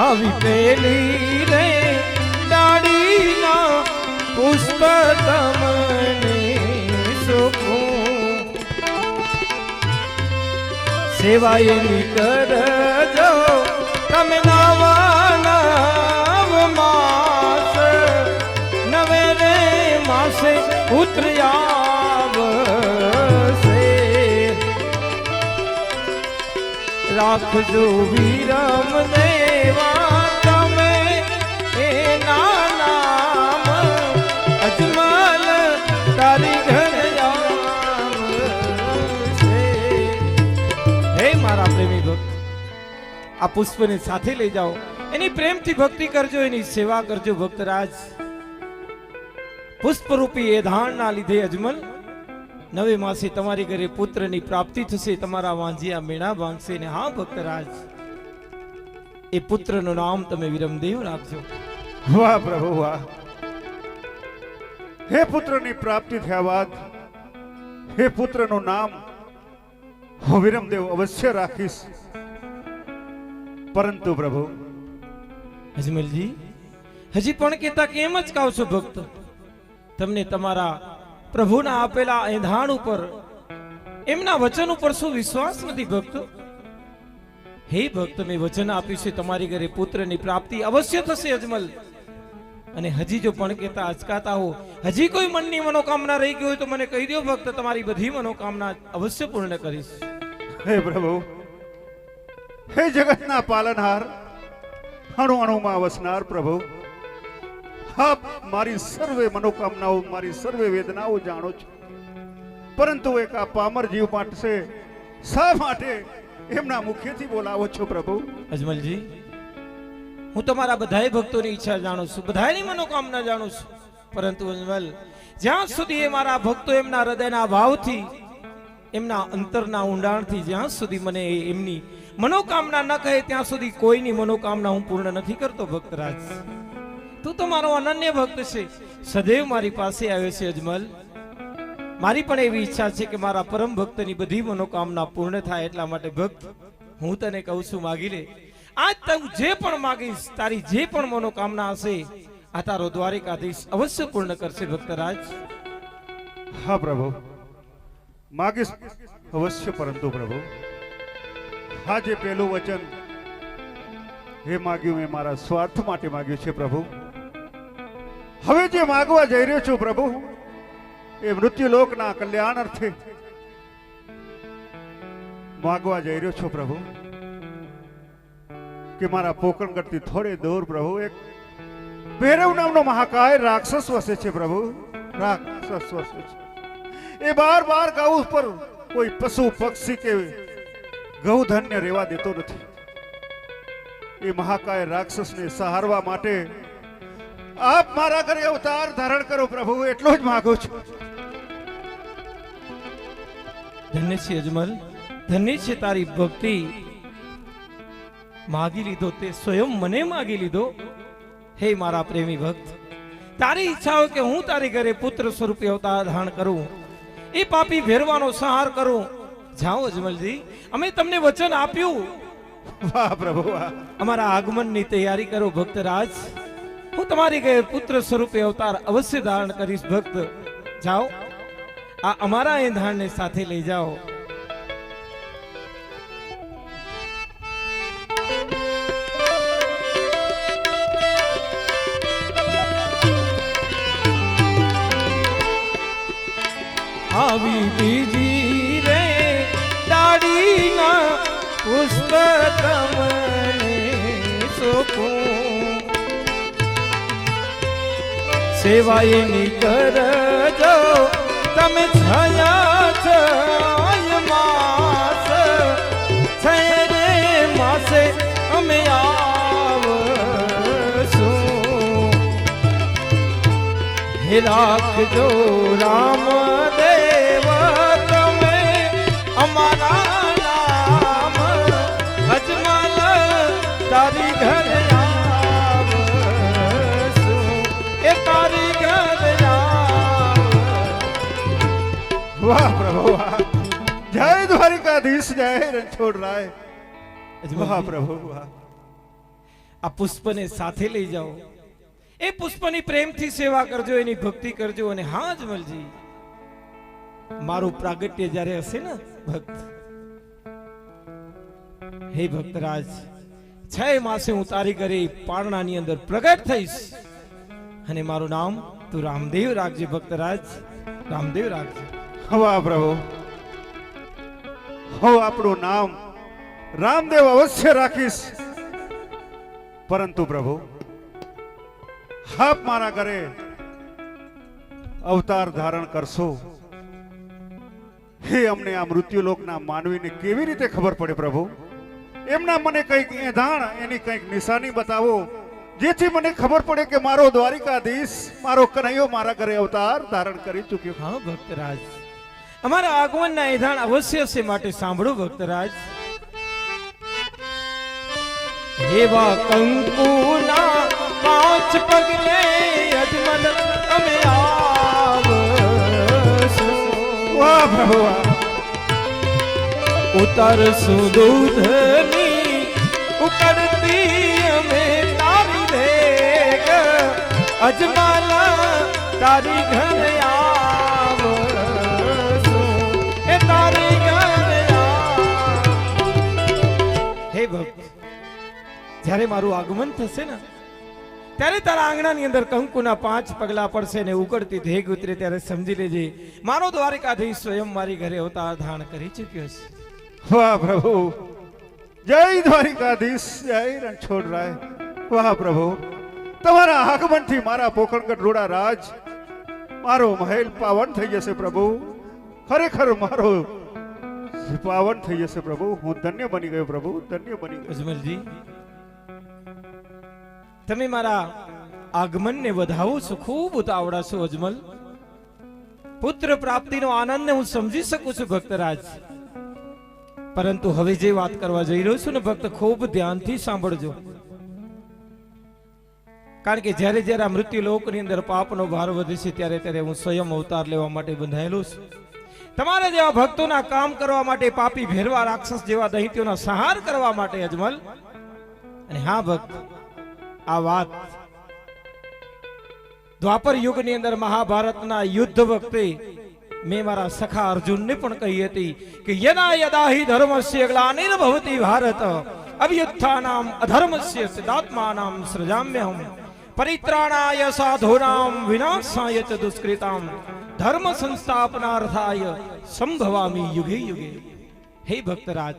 આવી પેલી રે ડાળીના પુષ્પ તમને સુખું સેવાય ની કરજો તમે નવ માસ નવે રે માસે ઉતર્યાવશે રાખજો વિરમ દેવા તમે એના નામ અજમલ તારી ઘર આવશે. હે મારા પ્રેમી ભક્ત, આ પુષ્પને સાથે લઈ જાઓ, એની પ્રેમથી ભક્તિ કરજો, એની સેવા કરજો. ભક્તરાજ પુષ્પરૂપી એ ધાણના લીધે અજમલ નવે માસે તમારી ઘરે પુત્રની પ્રાપ્તિ થશે, તમારા વાંજિયા મેણા ભાંગશે. ને હા ભક્તરાજ, એ પુત્રનું નામ તમે વિરમદેવ રાખજો. વાહ પ્રભુ વાહ. હે પુત્રની પ્રાપ્તિ થયા બાદ હે પુત્રનું નામ હું વિરમદેવ અવશ્ય રાખીશ. પરંતુ પ્રભુ અજમલજી હજી પણ કેતા કેમ જ કહો છો ભક્ત? તમને તમારા પ્રભુના આપેલા એંધાણ ઉપર, એમના વચન ઉપર શું વિશ્વાસ નથી ભક્ત? હે ભક્ત, મેં વચન આપ્યું છે તમારી ઘરે પુત્રની પ્રાપ્તિ અવશ્ય થશે અજમલ. અને હજી જો પણ કેતા અચકાતા હો, હજી કોઈ મનની મનોકામના રહી ગઈ હોય તો મને કહી દો ભક્ત, તમારી બધી મનોકામના અવશ્ય પૂર્ણ કરીશ. હે પ્રભુ, હે જગતના પાલનહાર, અણુ અણુમાં વસનાર પ્રભુ, આપ મારી સર્વે મનોકામનાઓ, મારી સર્વે વેદનાઓ જાણો છો. પરંતુ એક આ પામર જીવ માટે શા માટે એમના મુખેથી બોલાવો છો પ્રભુ? અજમલજી, હું તમારા બધાય ભક્તોની ઈચ્છા જાણું છું, બધાની મનોકામના જાણું છું. પરંતુ અજમલ, જ્યાં સુધી એ મારા ભક્તો એમના હૃદયના ભાવથી, એમના અંતરના ઊંડાણથી જ્યાં સુધી મને એમની મનોકામના ન કહે ત્યાં સુધી કોઈની મનોકામના હું પૂર્ણ નથી કરતો. ભક્તરાજ, તું તો મારો અનન્ય ભક્ત છે, સદૈવ મારી પાસે આવ્યો છે. અજમલ, મારી પણ એવી ઈચ્છા છે કે મારા પરમ ભક્તની બધી મનોકામના પૂર્ણ થાય. એટલા માટે ભક્ત, હું તને કહું છું, માગી લે. આજ તું જે પણ માગીશ, તારી જે પણ મનોકામના હશે, આ તારો દ્વારિકાધીશ અવશ્ય પૂર્ણ કરશે. ભક્તરાજ, હા પ્રભુ, માગીશ અવશ્ય. પરંતુ પ્રભુ, હા જે પહેલું વચન હે માગ્યું એ મારા સ્વાર્થ માટે માગ્યું છે પ્રભુ. હવે જે માગવા જઈ રહ્યો છું પ્રભુ, એ મૃત્યુલોકના કલ્યાણ અર્થે માગવા જઈ રહ્યો છું પ્રભુ. કે મારા પોકણગઢથી થોડે દૂર પ્રભુ એક ભૈરવ નામનો મહાકાય રાક્ષસ વસે છે પ્રભુ. રાક્ષસ વસે છે. એ બાર ગૌ પર કોઈ પશુ પક્ષી કે ગૌધન્ય રહેવા દેતો નથી. એ મહાકાય રાક્ષસને સહારવા માટે આપ મારા ઘરે અવતાર ધારણ કરો પ્રભુ, એટલો જ માંગુ છું. ધન્ય છે અજમલ, ધન્ય છે તારી ભક્તિ. માગી લીધો તે સ્વયં મને માગી લીધો. હે મારા પ્રેમી ભક્ત, તારી ઈચ્છા હોય કે હું તારી ઘરે પુત્ર સ્વરૂપે અવતાર ધારણ કરું, એ પાપી ભેરવાનો સંહાર કરું. જાઓ અજમલજી, અમે તમને વચન આપ્યું. વાહ પ્રભુ વાહ. અમારા આગમનની તૈયારી કરો ભક્તરાજ. હું તમારી ઘરે પુત્ર સ્વરૂપે અવતાર અવશ્ય ધારણ કરીશ. ભક્ત જાઓ, આ અમારા એંધાણને સાથે લઈ જાઓ. આવી બીજી રે ડાળીના પુષ્પ તમને સુખું સેવાય ની કરજો તમે છયા છય માસ છય રે માસે અમે આવશું. હે રાખજો રામ દેવ તમે અમારા નામ અજમલ તારી ઘર આવશું. એ તારી ઘર વાહ પ્રભુ વાહ. જય દ્વારિકાધીશ, જય રણછોડ રાય. વાહ પ્રભુ વાહ. આ પુષ્પને સાથે લઈ જાઓ, એ પુષ્પની પ્રેમથી સેવા કરજો, એની ભક્તિ કરજો. અને હા અજમલજી, મારું પ્રાગટ્ય જ્યારે હશે ને ભક્ત, હે ભક્તરાજ, 6 માસે હું તારી ઘરે પારણાની અંદર પ્રગટ થઈશ અને મારું નામ તું રામદેવ રાખજે ભક્તરાજ, રામદેવ રાખજે. હવા પ્રભુ, હું આપણું નામ રામદેવ અવશ્ય રાખીશ. પરંતુ પ્રભુ, આપ મારા ઘરે અવતાર ધારણ કરશો, હે અમને આ મૃત્યુલોકના માનવીને કેવી રીતે ખબર પડે પ્રભુ? એમના મને કંઈક એધાણ, એની કંઈક નિશાની બતાવો, જેથી મને ખબર પડે કે મારો દ્વારિકાધીશ, મારો કનૈયો મારા ઘરે અવતાર ધારણ કરી ચૂક્યો. હા ભક્તરાજ, અમારા આગમનના એધાણ અવશ્ય છે, માટે સાંભળો ભક્તરાજ. એવા કંકુના 5 પગલે અજમલ તમે આવશો. વાહ પ્રભુ, વાહ. ઉતરશું દૂધની ઉકળતી અમે તારી દેગ, અજમલ તારી ઘરે આવશું, એ તારી ઘરે હે ભક્ત, જ્યારે મારું આગમન થશે ને ત્યારે તારા આંગણાની અંદર કંકુના 5 પગલા પડશે ને ઉકળતી ધેગ ઉતરે, ત્યારે સમજી લેજે મારો દ્વારિકાધીશ સ્વયં મારી ઘરે અવતાર ધારણ કરી ચૂક્યો છે. વાહ પ્રભુ, જય દ્વારિકાધીશ, જય રણછોડરાય. વાહ પ્રભુ, તમારા આગમનથી મારા પોખરગઢ રોડા રાજ, મારો મહેલ પાવન થઈ જશે પ્રભુ. ખરેખર મારો પાવન થઈ જશે પ્રભુ. હું ધન્ય બની ગયો પ્રભુ, ધન્ય બની ગયો. અજમલજી, તમે મારા આગમનને વધાવો છો, ખૂબ ઉતાવળા છો અજમલ. પુત્ર પ્રાપ્તિનો આનંદ હું સમજી શકું છું ભક્તરાજ, પરંતુ હવે જે વાત કરવા જઈ રહ્યો છું ને ભક્ત, ખૂબ ધ્યાનથી સાંભળજો. કારણ કે જ્યારે જ્યારે આ મૃત્યુ લોકની અંદર પાપનો ભાર વધે છે, ત્યારે ત્યારે હું સ્વયં અવતાર લેવા માટે બંધાયેલો છું. તમારા જેવા ભક્તોના કામ કરવા માટે, પાપી ભેરવા રાક્ષસ જેવા દૈત્યોના સંહાર કરવા માટે અજમલ. અને હા ભક્ત, આ વાત દ્વાપર યુગની અંદર મહાભારતના યુદ્ધ વખતે મેં મારા સખા અર્જુનને પણ કહી હતી કે યદા યદા હિ ધર્મસ્ય ગ્લાનિર્ભવતિ ભારત અભ્યુત્થાનામ અધર્મસ્ય સિદ્ધાત્માનામ સૃજામ્યહમ પરિત્રાણાય સાધૂનામ વિનાશાય ચ દુષ્કૃતામ ધર્મ સંસ્થાપનાર્થાય સંભવામિ યુગે યુગે. હે ભક્તરાજ,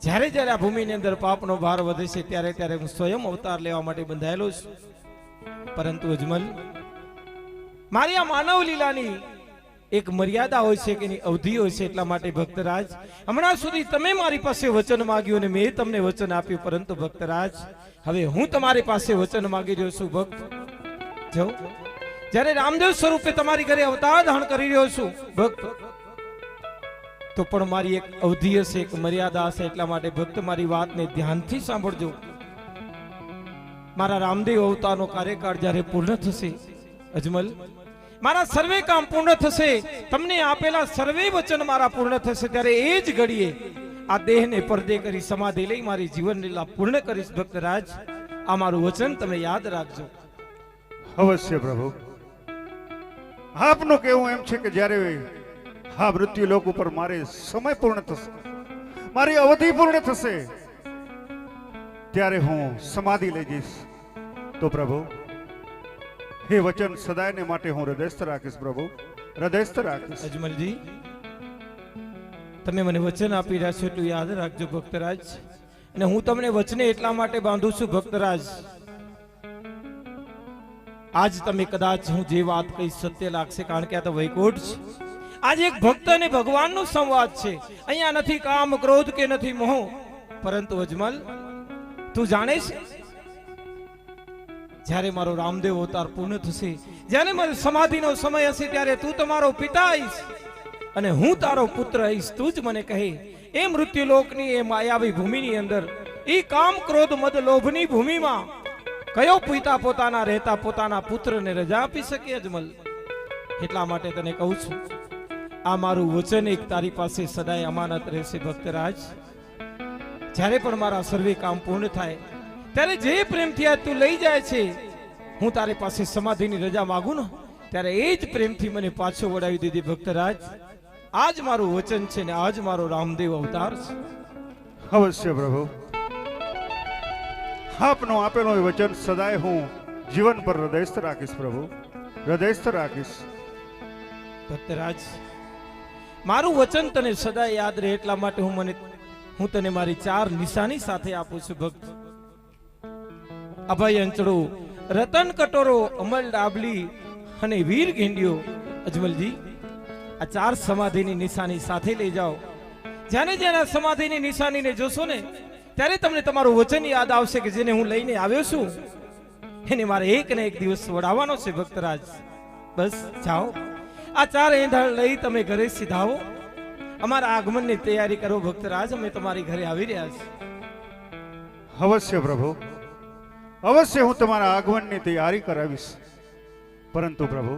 જ્યારે જ્યારે આ ભૂમિની અંદર પાપનો ભાર વધે છે, ત્યારે ત્યારે હું સ્વયં અવતાર લેવા માટે બંધાયેલો છું. પરંતુ અજમલ, મારી આ માનવ લીલાની એક મર્યાદા હોય છે કે એની અવધિ હોય છે. એટલા માટે ભક્તરાજ, હમણાં સુધી તમે મારી પાસે વચન માંગ્યું અને મેં તમને વચન આપ્યું, પરંતુ ભક્તરાજ, હવે હું તમારી પાસે વચન માંગી રહ્યો છું. ભક્ત જો, જ્યારે રામદેવ સ્વરૂપે તમારી ઘરે અવતાર ધારણ કરી રહ્યો છું ભક્ત, તો પણ મારી એક અવધિ હશે, એક મર્યાદા હશે. એટલા માટે ભક્ત, મારી વાતને ધ્યાનથી સાંભળજો. મારા રામદેવ અવતારનો કાર્યકાળ જ્યારે પૂર્ણ થશે અજમલ, મારા સર્વે કામ પૂર્ણ થશે, તમને આપેલા સર્વે વચન મારા પૂર્ણ થશે, ત્યારે એ જ ઘડીએ આ દેહને પડદે કરી સમાધિ લઈ મારી જીવન લીલા પૂર્ણ કરીશ. ભક્તરાજ, આ મારું વચન તમે યાદ રાખજો. અવશ્ય પ્રભુ, આપનું કહેવું એમ છે કે જ્યારે આ મૃત્યુ લોક ઉપર મારે સમય પૂર્ણ થશે, મારી અવધિ પૂર્ણ થશે, ત્યારે હું સમાધિ લઈ જઈશ. તો પ્રભુ, હે વચન સદાયને માટે હું હૃદયસ્થ રાખીશ પ્રભુ, હૃદયસ્થ રાખીશ. અજમલજી, તમે મને વચન આપી રહ્યા છો એટલું યાદ રાખજો ભક્તરાજ. અને હું તમને વચને એટલા માટે બાંધું છું ભક્તરાજ, આજ તમે કદાચ હું જે વાત કહી સત્ય લાગશે, કારણ કે આ તો વૈકુંઠ છે. આજે એક ભક્ત અને ભગવાનનો સંવાદ છે. અહીંયા નથી કામ, ક્રોધ કે નથી મોહ, પરંતુ અજમલ, તું જાણે છે, જ્યારે મારો રામદેવ અવતાર પૂર્ણ થશે, જ્યારે મારી સમાધિનો સમય હશે, ત્યારે તું તમારો પિતા આવીશ અને હું તારો પુત્ર આવીશ. તું જ મને કહે, એ મૃત્યુ લોકની એ માયાવી ભૂમિની અંદર, એ કામ ક્રોધ મદ લોભની ભૂમિમાં કયો પિતા પોતાના રહેતા પોતાના પુત્રને રજા આપી શકે અજમલ? એટલા માટે તને કહું છું, આ મારું વચન એક તારી પાસે સદાય અમાનત રહેશે ભક્તરાજ. જ્યારે પણ મારા સર્વે કામ પૂર્ણ થાય, ત્યારે જે પ્રેમથી આ તું લઈ જાય છે, હું તારી પાસે સમાધિની રજા માંગુ ને ત્યારે એ જ પ્રેમથી મને પાછો વળાવી દીધી ભક્તરાજ. આજ મારું વચન છે ને આજ મારો રામદેવ અવતાર છે. અવશ્ય પ્રભુ, આપનો આપેલો એ વચન સદાય હું જીવન પર હૃદયસ્થ રાખીશ પ્રભુ, હૃદયસ્થ રાખીશ. ભક્તરાજ, મારું વચન તને સદા યાદ રહે એટલા માટે હું તને મારી 4 નિશાની સાથે આપું છું ભક્ત. અભય અંચળો, રતન કટોરો, અમલ ડાબલી અને વીર ગેંડિયો. અજમલજી, આ 4 સમાધિની નિશાની સાથે લઈ જાઓ. જ્યારે જ્યારે આ સમાધિની નિશાનીને જોશો ને ત્યારે તમને તમારું વચન યાદ આવશે કે જેને હું લઈને આવ્યો છું એને મારે એક ને એક દિવસ વડાવવાનો છે ભક્તરાજ. બસ જાઓ, આ 4 એંધાણ લઈ તમે ઘરે સીધાવો. અમારા આગમનની તૈયારી કરો ભક્તરાજ, અમે તમારી ઘરે આવી રહ્યા છીએ. અવશ્ય પ્રભુ, અવશ્ય હું તમારા આગમનની તૈયારી કરાવીશ. પરંતુ પ્રભુ,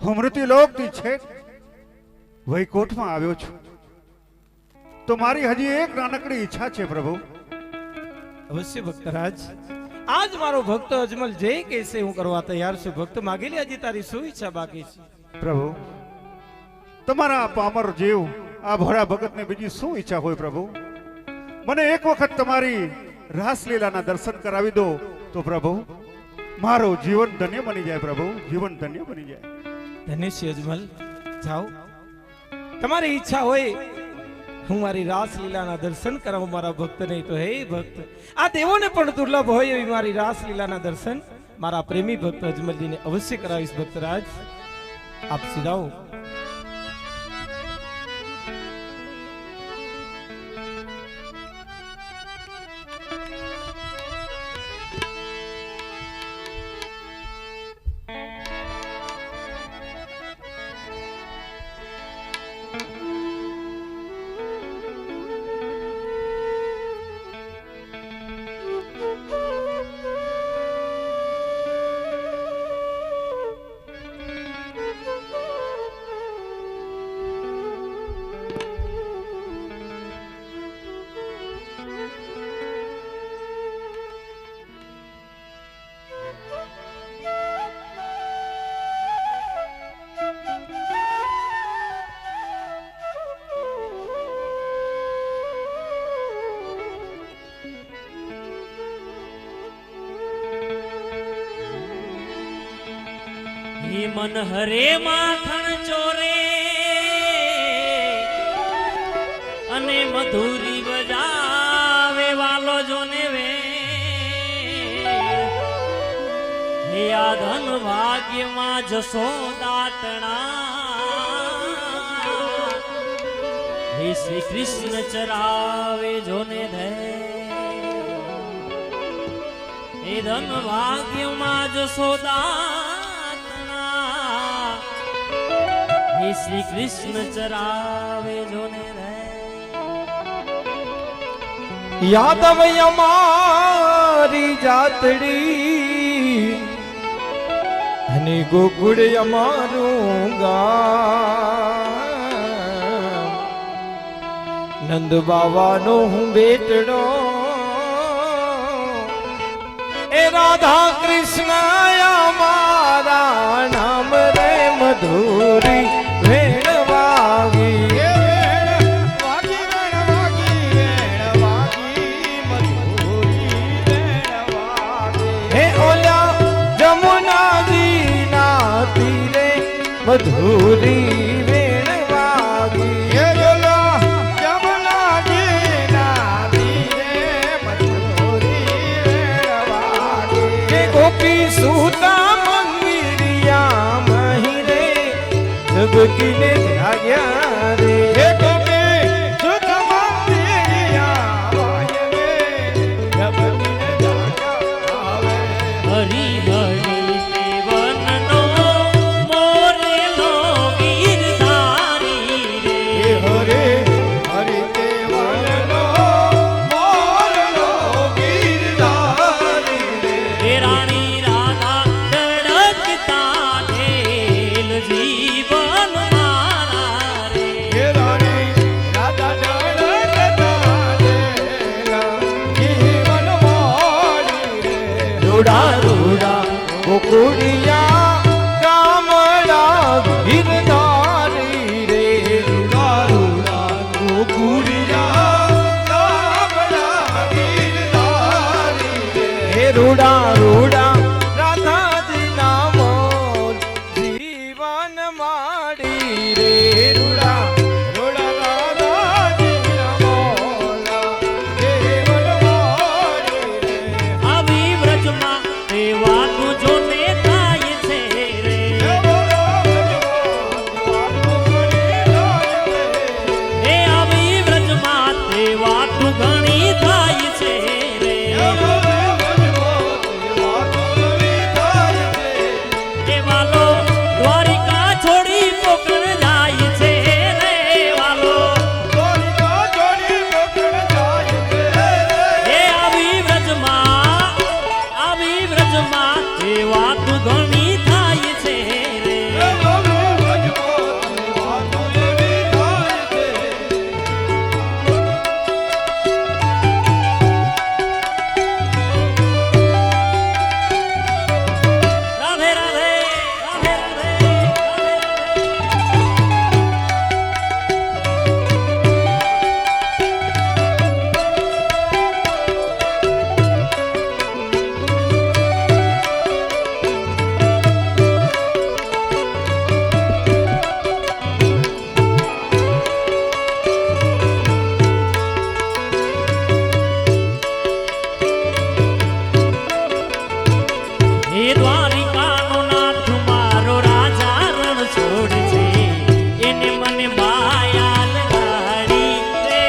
હું મૃત્યુલોકથી છેક વૈકુંઠમાં આવ્યો છું, તો મારી હજી એક નાનકડી ઈચ્છા છે પ્રભુ. અવશ્ય ભક્તરાજ, આજ મારો ભક્ત અજમલ જે કહેશે હું કરવા તૈયાર છું. ભક્ત માગેલી હજી તારી શું ઈચ્છા બાકી છે? પ્રભુ, તમારા પામર જીવ આ ભોળા ભગતને બીજી શું ઈચ્છા હોય પ્રભુ? મને એક વખત તમારી રાસલીલાના દર્શન કરાવી દો તો પ્રભુ મારું જીવન ધન્ય બની જાય પ્રભુ, જીવન ધન્ય બની જાય. ધન્ય છે અજમલ, જાઓ. તમારી ઈચ્છા હોય હું મારી રાસલીલાના દર્શન કરાવું મારા ભક્ત. નહીં તો હે ભક્ત, આ દેવોને પણ દુર્લભ હોય એવી મારી રાસલીલાના દર્શન મારા પ્રેમી ભક્ત અજમલજીને અવશ્ય કરાવીશ ભક્તરાજ. આપ સીધાઓ. મન હરે માખણ ચોરે અને મધુરી બજાવે વાલો જોને વે. હે આ ધન ભાગ્યમાં જશો દાટણા, હે શ્રી કૃષ્ણ ચરાવે જોને ધે. હે ધન ભાગ્યમાં જશો શ્રી કૃષ્ણ ચરાવે જોને રે. યાદવ અમારી જાતડી અને ગોકુળ અમારું ગામ. નંદ બાવાનો હું બેટડો, એ રાધા કૃષ્ણ અમારા નામ રે. મધુરી મધુરી વેણ વાગી. જમનાજી ના તીરે મધુરી વેણ વાગી. ગોપી સુતા મંદિરિયા મહિરે જબકીને જાગ્યા રે. ગોપી સુત મંદિરિયા મહિરે જબકીને જાગ્યા રે. હરી હરી રૂડા રૂડા ગોકુળિયા ગામડા ગિરધારી રે રૂડા રૂડા ગોકુળિયા ગામડા ગિરધારી રે હે રૂડા રૂડા રાધાજી ના મોલ જીવન માડી રે રૂડા રૂડા રાધાજી ના મોલ જીવન માડી રે આવી વ્રજમાં દેવાનું જોને થાય છે રે એ આવી વ્રજમાં દેવાનું ઘણી થાય છે રે એ વાલો દ્વારિકા છોડી પોકળ જાય છે રે વાલો એ આવી વ્રજમાં દેવાનું ઘણી થાય છે રે રાધે રાધે રાધે રાધે એ દ્વારિકાનો નાથ મારો રાજા રણ છોડ છે એને મને માયા લગાડી રે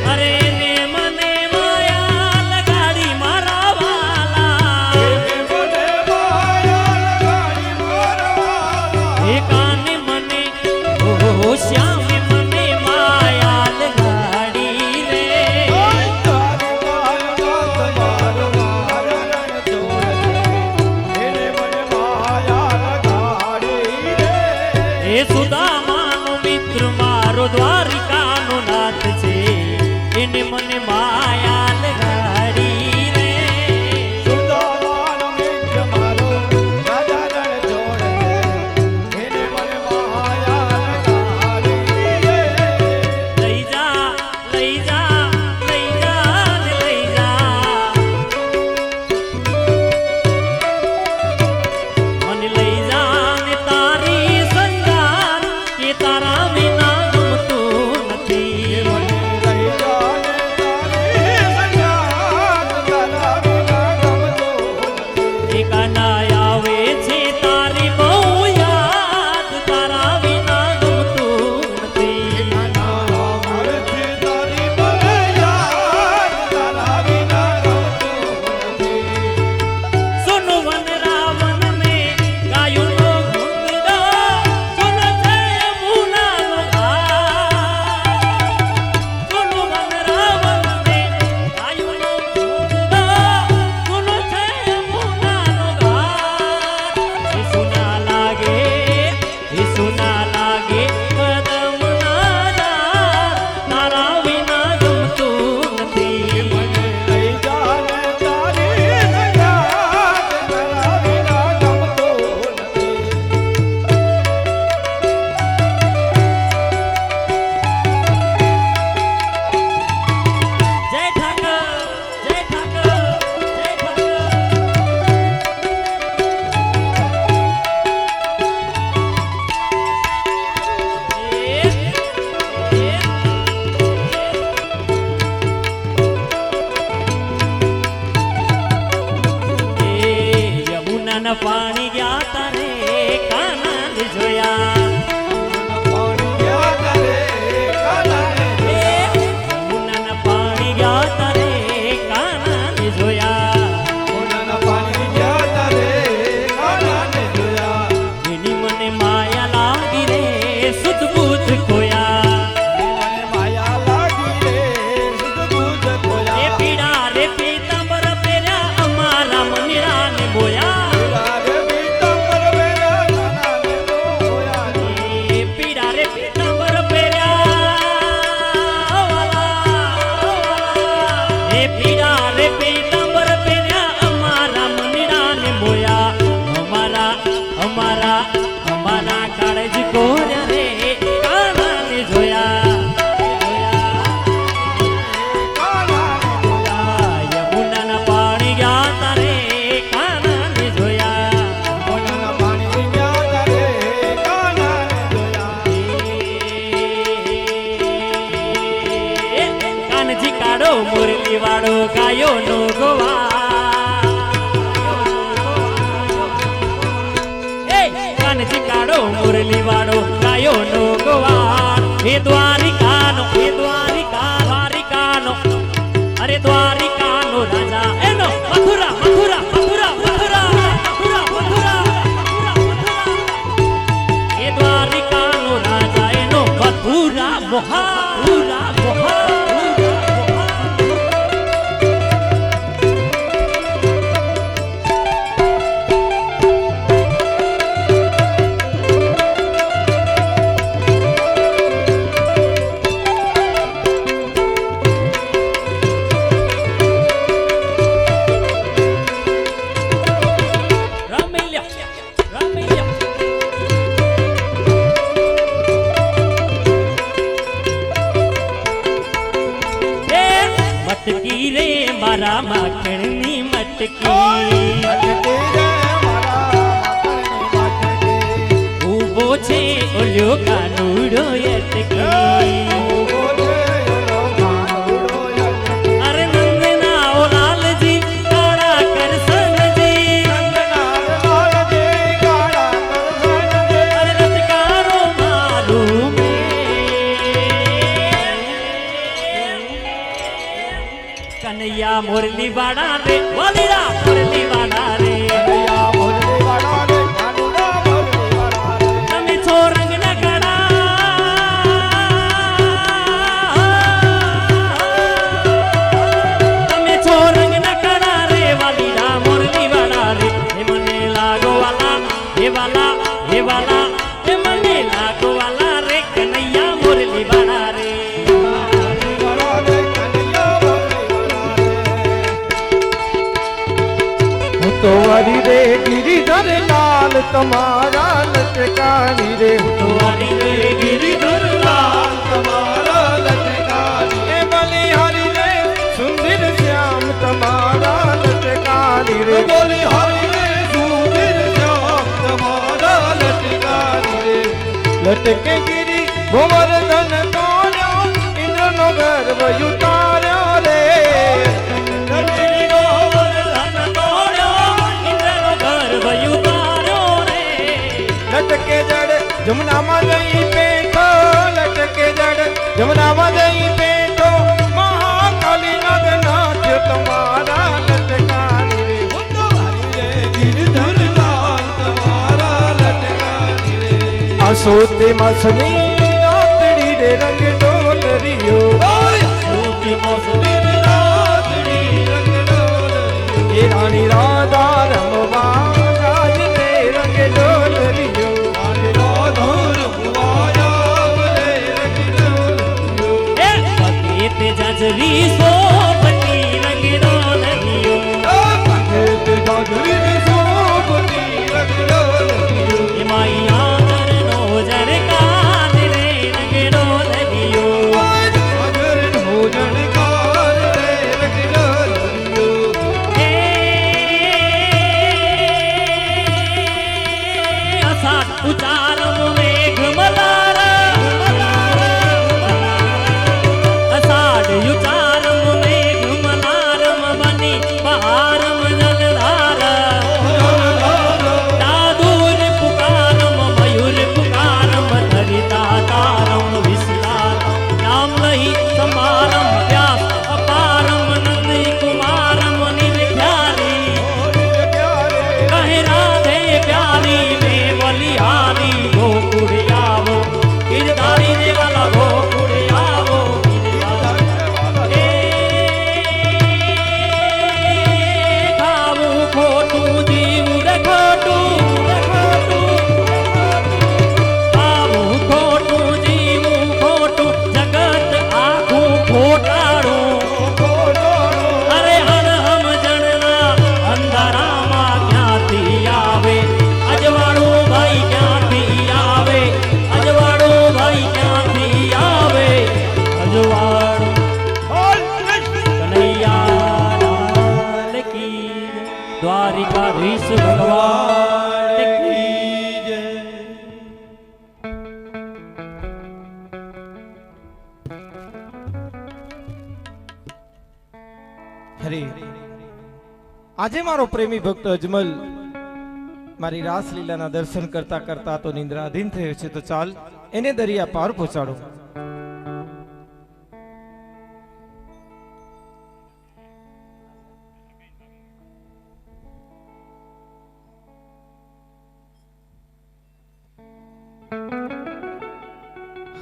અરે એને મને માયા લગાડી મારા વાલા એ કાને મને ઓ શ્યામે મને માયા લગાડી રે એ સુદામાનો મિત્ર મારો દ્વારિકાનો નાથ છે એને મને માયા લગાડી રે લઈ જા લઈ જા લઈ જા ને લઈ જા મને લઈ જા ને તારી સંગાત કે તારા વિના ગમતું નથી અમારા કાળજ કોર્યા રે કાનાને જોયા યમુનાના પાણી ગયા તારે કાનાને જોયા કાનજી કાળો મુરલી વાળો ગાયો નો ગોવા કાનજી કાળો મુરલી વાળો ગાયો નો ગોવા હે દ્વારિકાનો અરે દ્વારિકાનો રાજા એનો મથુરા મથુરા મથુરા મથુરા મથુરા મથુરા હે દ્વારિકાનો રાજા એનો મથુરા મોહા મટકી રે મારા માખણની મટકી ઉભો છે ઓલ્યો કાનુડો અટકી અરે નંદના ઓ લાલજી કાળા કરસનજી અરે લટકારો મારું કનૈયા મુરલી વાળા રે વાલીડા મુરલી વાળા રે તમે છો રંગ ના કડા તમે છો રંગ ના કડા રે વાલીડા મુરલી વાળા રે હે મને લાગો વાલા હે વાલા હે વાલા હે મને લાગો વાલા રે કનૈયા મુરલી વાળા રે તો વારી રે ગિરિધર લાલ તમારા લટકાની રે તો વારી રે ગિરિધર લાલ તમારા લટકાની એ બલિહારી રે સુંદર શ્યામ તમારા લટકાની રે બલિહારી રે સુંદર શ્યામ તમારા લટકાની રે લટકે ગિરી ગોવર્ધન તોડ્યો ઇન્દ્રનો ગર્વ ઉતાર્યો રે ગિરી ગોવર્ધન તોડ્યો ઇન્દ્રનો ગર્વ ઉતાર્યો રે લટકે જડ જમનામાં જઈ બેઠો લટકે જડ જમનામાં જઈ બેઠો મહાકાલી નાથ તમારા લટકાની રે ગિરિધર લાલ તમારા લટકાની રે આસોતે માસની આતડી રે રંગ ડોલરિયો સૂતી મોસમી રાતડી રંગ ડોલરિયો એ રાણી રાધા રમવા રાજ તે રંગ ડોલરિયો એ પતિત જજરી સોપતી રંગ ડોલરિયો એ માયા દરનો જરકાર રે રંગ ડોલરિયો અસાદ ઉચારમ મેઘ મલાર અસાદ ઉચારમ મેઘ મલારમ બની બહારમ જલધાર દાદુર પુકારમ મયુર પુકારમ ધરિતા તારમ વિસ્તારમ નામ લહી સમારમ વ્યાસ અપારમ નંદી કુમારમ નિર્ખ્યારી કહે રાધે પ્યારી મે બલિહારી ખરે આજે મારો પ્રેમી ભક્ત અજમલ મારી રાસલીલાના દર્શન કરતા કરતા તો નિંદ્રાધીન થયો છે, તો ચાલ એને દરિયા પાર પહોંચાડો.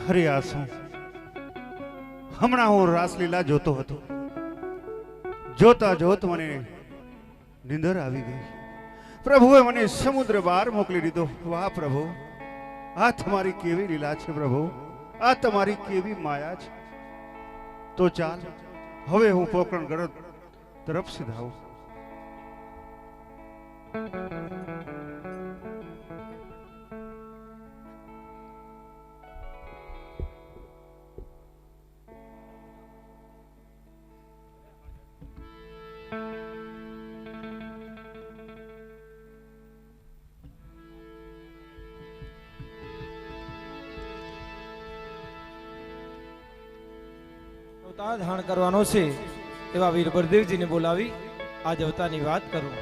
હરે આસુ, હમણાં હું રાસલીલા જોતો હતો. જોતા જોત મને નિંદર આવી ગઈ. પ્રભુએ મને સમુદ્ર બહાર મોકલી દીધો. વાહ પ્રભુ, આ તમારી કેવી લીલા છે પ્રભુ, આ તમારી કેવી માયા છે. તો ચાલ હવે હું પોકરણગઢ તરફ સીધાવું. અવતાર ધારણ કરવાનો છે એવા વીર બળદેવજીને બોલાવી આજ અવતારની વાત કરું.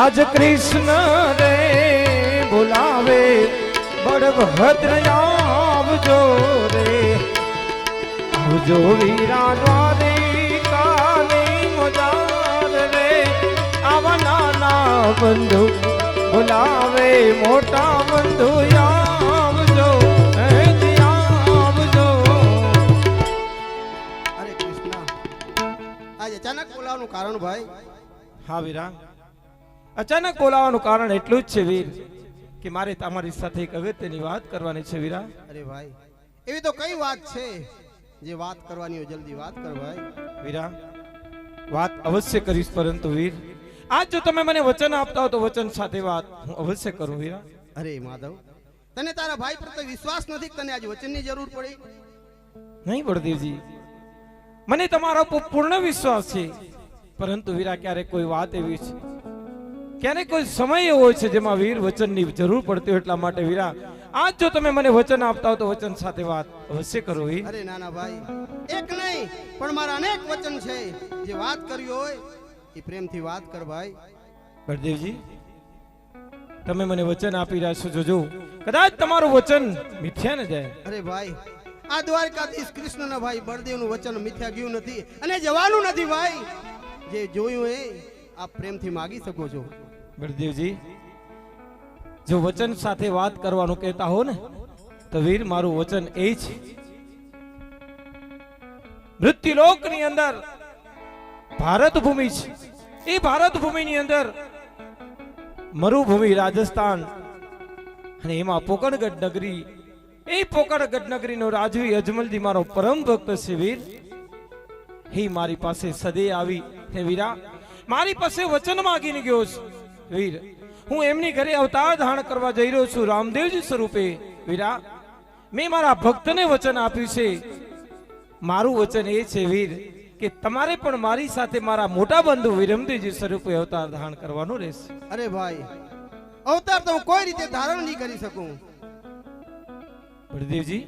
આજ કૃષ્ણ રે બોલાવે બળભદ્ર આવજો રે, આવજો વીરા દ્વારિકાની મજાર રે. આવા નાના બંધુ બોલાવે મોટા બંધુ આવજો, હેજી આવજો. અરે કૃષ્ણ, આજ અચાનક બોલાવવાનું કારણ ભાઈ? હા વીરા, અચાનક બોલાવાનું કારણ એટલું જ છે વીર કે મારે તમારી સાથે એક અગત્યની વાત કરવાની છે વીરા. અરે ભાઈ, એવી તો કઈ વાત છે જે વાત કરવાની હોય? જલ્દી વાત કર ભાઈ. વીરા, વાત અવશ્ય કરીશ, પરંતુ વીર આજ જો તમે મને વચન આપતા હો તો વચન સાથે વાત હું અવશ્ય કરું વીરા. અરે માધવ, તને તારા ભાઈ પ્રત્યે વિશ્વાસ નથી કે તને આજ વચનની જરૂર પડી? નહીં બળદેવજી, મને તમારા ઉપર પૂર્ણ વિશ્વાસ છે, પરંતુ વીરા ક્યારેક કોઈ વાત એવી છે, ક્યારેક કોઈ સમય એવો હોય છે જેમાં વીર વચનની જરૂર પડતી હોય. એટલા માટે વીરા આજ જો તમે મને વચન આપતા હો તો વચન સાથે વાત અવશ્ય કરો વીર. અરે નાના ભાઈ, એક નહીં પણ મારા અનેક વચન છે. જે વાત કરવી હોય એ પ્રેમથી વાત કર ભાઈ. બળદેવજી, તમે મને વચન આપી રહ્યા છો, જોજો કદાચ તમારું વચન મિથ્યા ન જાય. અરે ભાઈ, આ દ્વારકાધીશ કૃષ્ણના ભાઈ બળદેવનું વચન મિથ્યા ગયું નથી અને જવાનું નથી ભાઈ. જે જોયું એ આપ પ્રેમથી માગી શકો છો. બળદેવજી, જો વચન સાથે વાત કરવાનું કહેતા હો ને તો વીર મારું વચન એ છે, મૃત્યુલોકની અંદર ભારત ભૂમિ છે, એ ભારત ભૂમિની અંદર મરુભૂમિ રાજસ્થાન અને એમાં પોકણગઢ નગરી, એ પોકણગઢ નગરીનો રાજવી અજમલજી મારો પરમ ભક્ત છે વીર. હે મારી પાસે સદે આવી હે વીરા, મારી પાસે વચન માંગીને ગયો છે વીર. હું એમની ઘરે અવતાર ધારણ કરવા જઈ રહ્યો છું રામદેવજી સ્વરૂપે. વીરા, મેં મારા ભક્તને વચન આપ્યું છે. મારું વચન એ છે વીર કે તમારે પણ મારી સાથે મારા મોટા બંધુ વિરમદેવજી સ્વરૂપે અવતાર ધારણ કરવાનું રહેશે. અરે ભાઈ, અવતાર તો હું કોઈ રીતે ધારણ નહીં કરી શકું. બળદેવજી,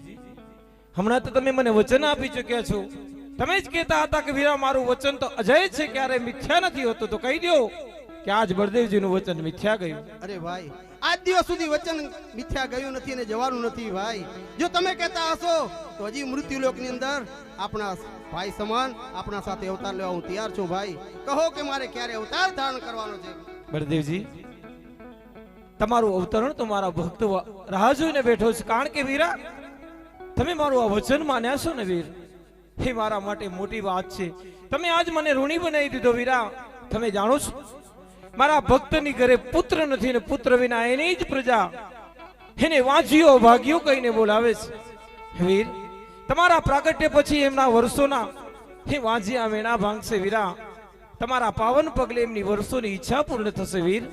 હમણાં તો તમે મને વચન આપી ચૂક્યા છો. તમે જ કહેતા હતા કે વીરા મારું વચન તો અજય છે, ક્યારે મિથ્યા નથી હોતું. તો કહી દો કે આજ બળદેવજીનું વચન મિથ્યા ગયું. અરે ભાઈ, આજ દિવસ સુધી વચન મિથ્યા ગયું નથી અને જવાનું નથી ભાઈ. જો તમે કહેતા હશો તો હજી મૃત્યુલોકની અંદર આપણા ભાઈ સમાન આપણા સાથે અવતાર લેવા હું તૈયાર છું ભાઈ. કહો કે મારે ક્યારે અવતાર ધારણ કરવાનો છે? બળદેવજી, તમારું અવતરણ તો મારા ભક્ત રાહ જોઈને બેઠો છે. કારણ કે વીરા, તમે મારું આ વચન માન્યા છો ને વીર, એ મારા માટે મોટી વાત છે. તમે આજ મને ઋણી બનાવી દીધો વીરા. તમે જાણો છો મારા ભક્તની ઘરે પુત્ર નથી ને પુત્ર વિના એની જ પ્રજા એને વાંજીઓ ભાગ્યો કહીને બોલાવે છે. વીર, તમારા પ્રાગટ્ય પછી એમના વર્ષોના એ વાંજિયા વેણા ભાંગશે વીરા. તમારા પાવન પગલે એમની વર્ષોની ઈચ્છા પૂર્ણ થશે વીર.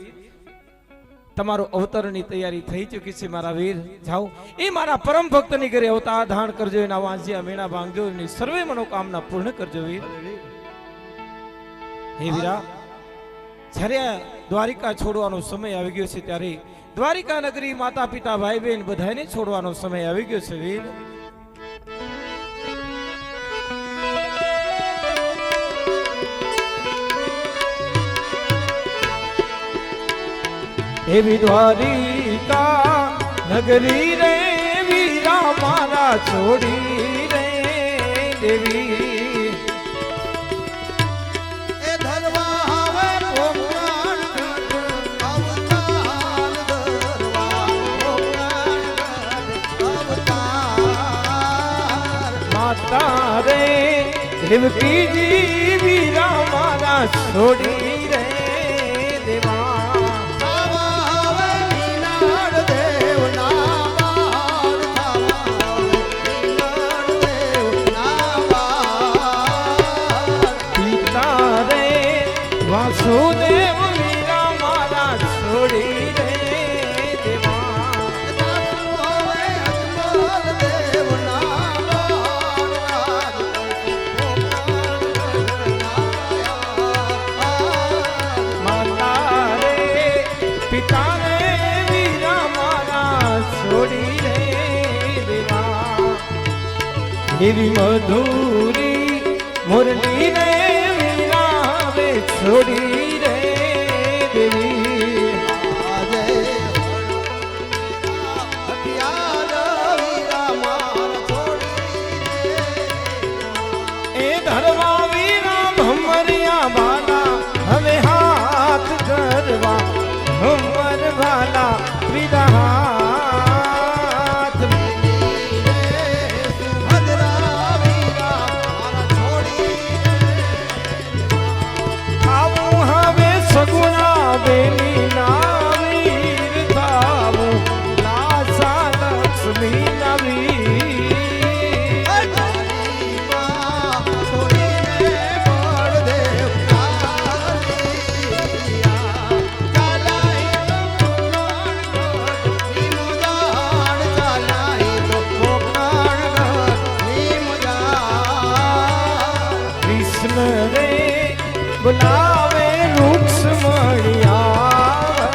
તમારો અવતરણની તૈયારી થઈ ચૂકી છે મારા વીર. જાઓ, એ મારા પરમ ભક્તની ઘરે અવતાર ધારણ કરજો, એના વાંજિયા વેણા ભાંગજો, એની સર્વે મનોકામના પૂર્ણ કરજો વીર. હે વીરા, જ્યારે દ્વારિકા છોડવાનો સમય આવી ગયો છે ત્યારે દ્વારિકા નગરી માતા પિતા ભાઈ બહેન બધાને છોડવાનો સમય આવી ગયો છે વીર. એવી દ્વારિકા નગરી રે વીરા મારા છોડી રે દેવી. એ ધરવા હવે પોકરાણ અવતાર ધરવા પોકરાણ અવતાર માતા રે દેવકીજી વીરા મારા છોડી રે દેવા. વાસુદેવ વીરા મારા છોડી રે દેવા. માતા રે પિતા રે વીરા મારા છોડી રે દેવા. એવી મધુરી મુરલી રે છોડી રે દેવી. એ ધરવા વીરા ભમરિયા બાલા હવે હાથ ધરવા ભમર ભાલા વિદા હાથ. આવું હવે સગુણા બેની ના વીર થાવું લાસા લક્ષ્મી ના વીર. કૃષ્ણ રે બોલાવે રૂક્ષ્મણિયા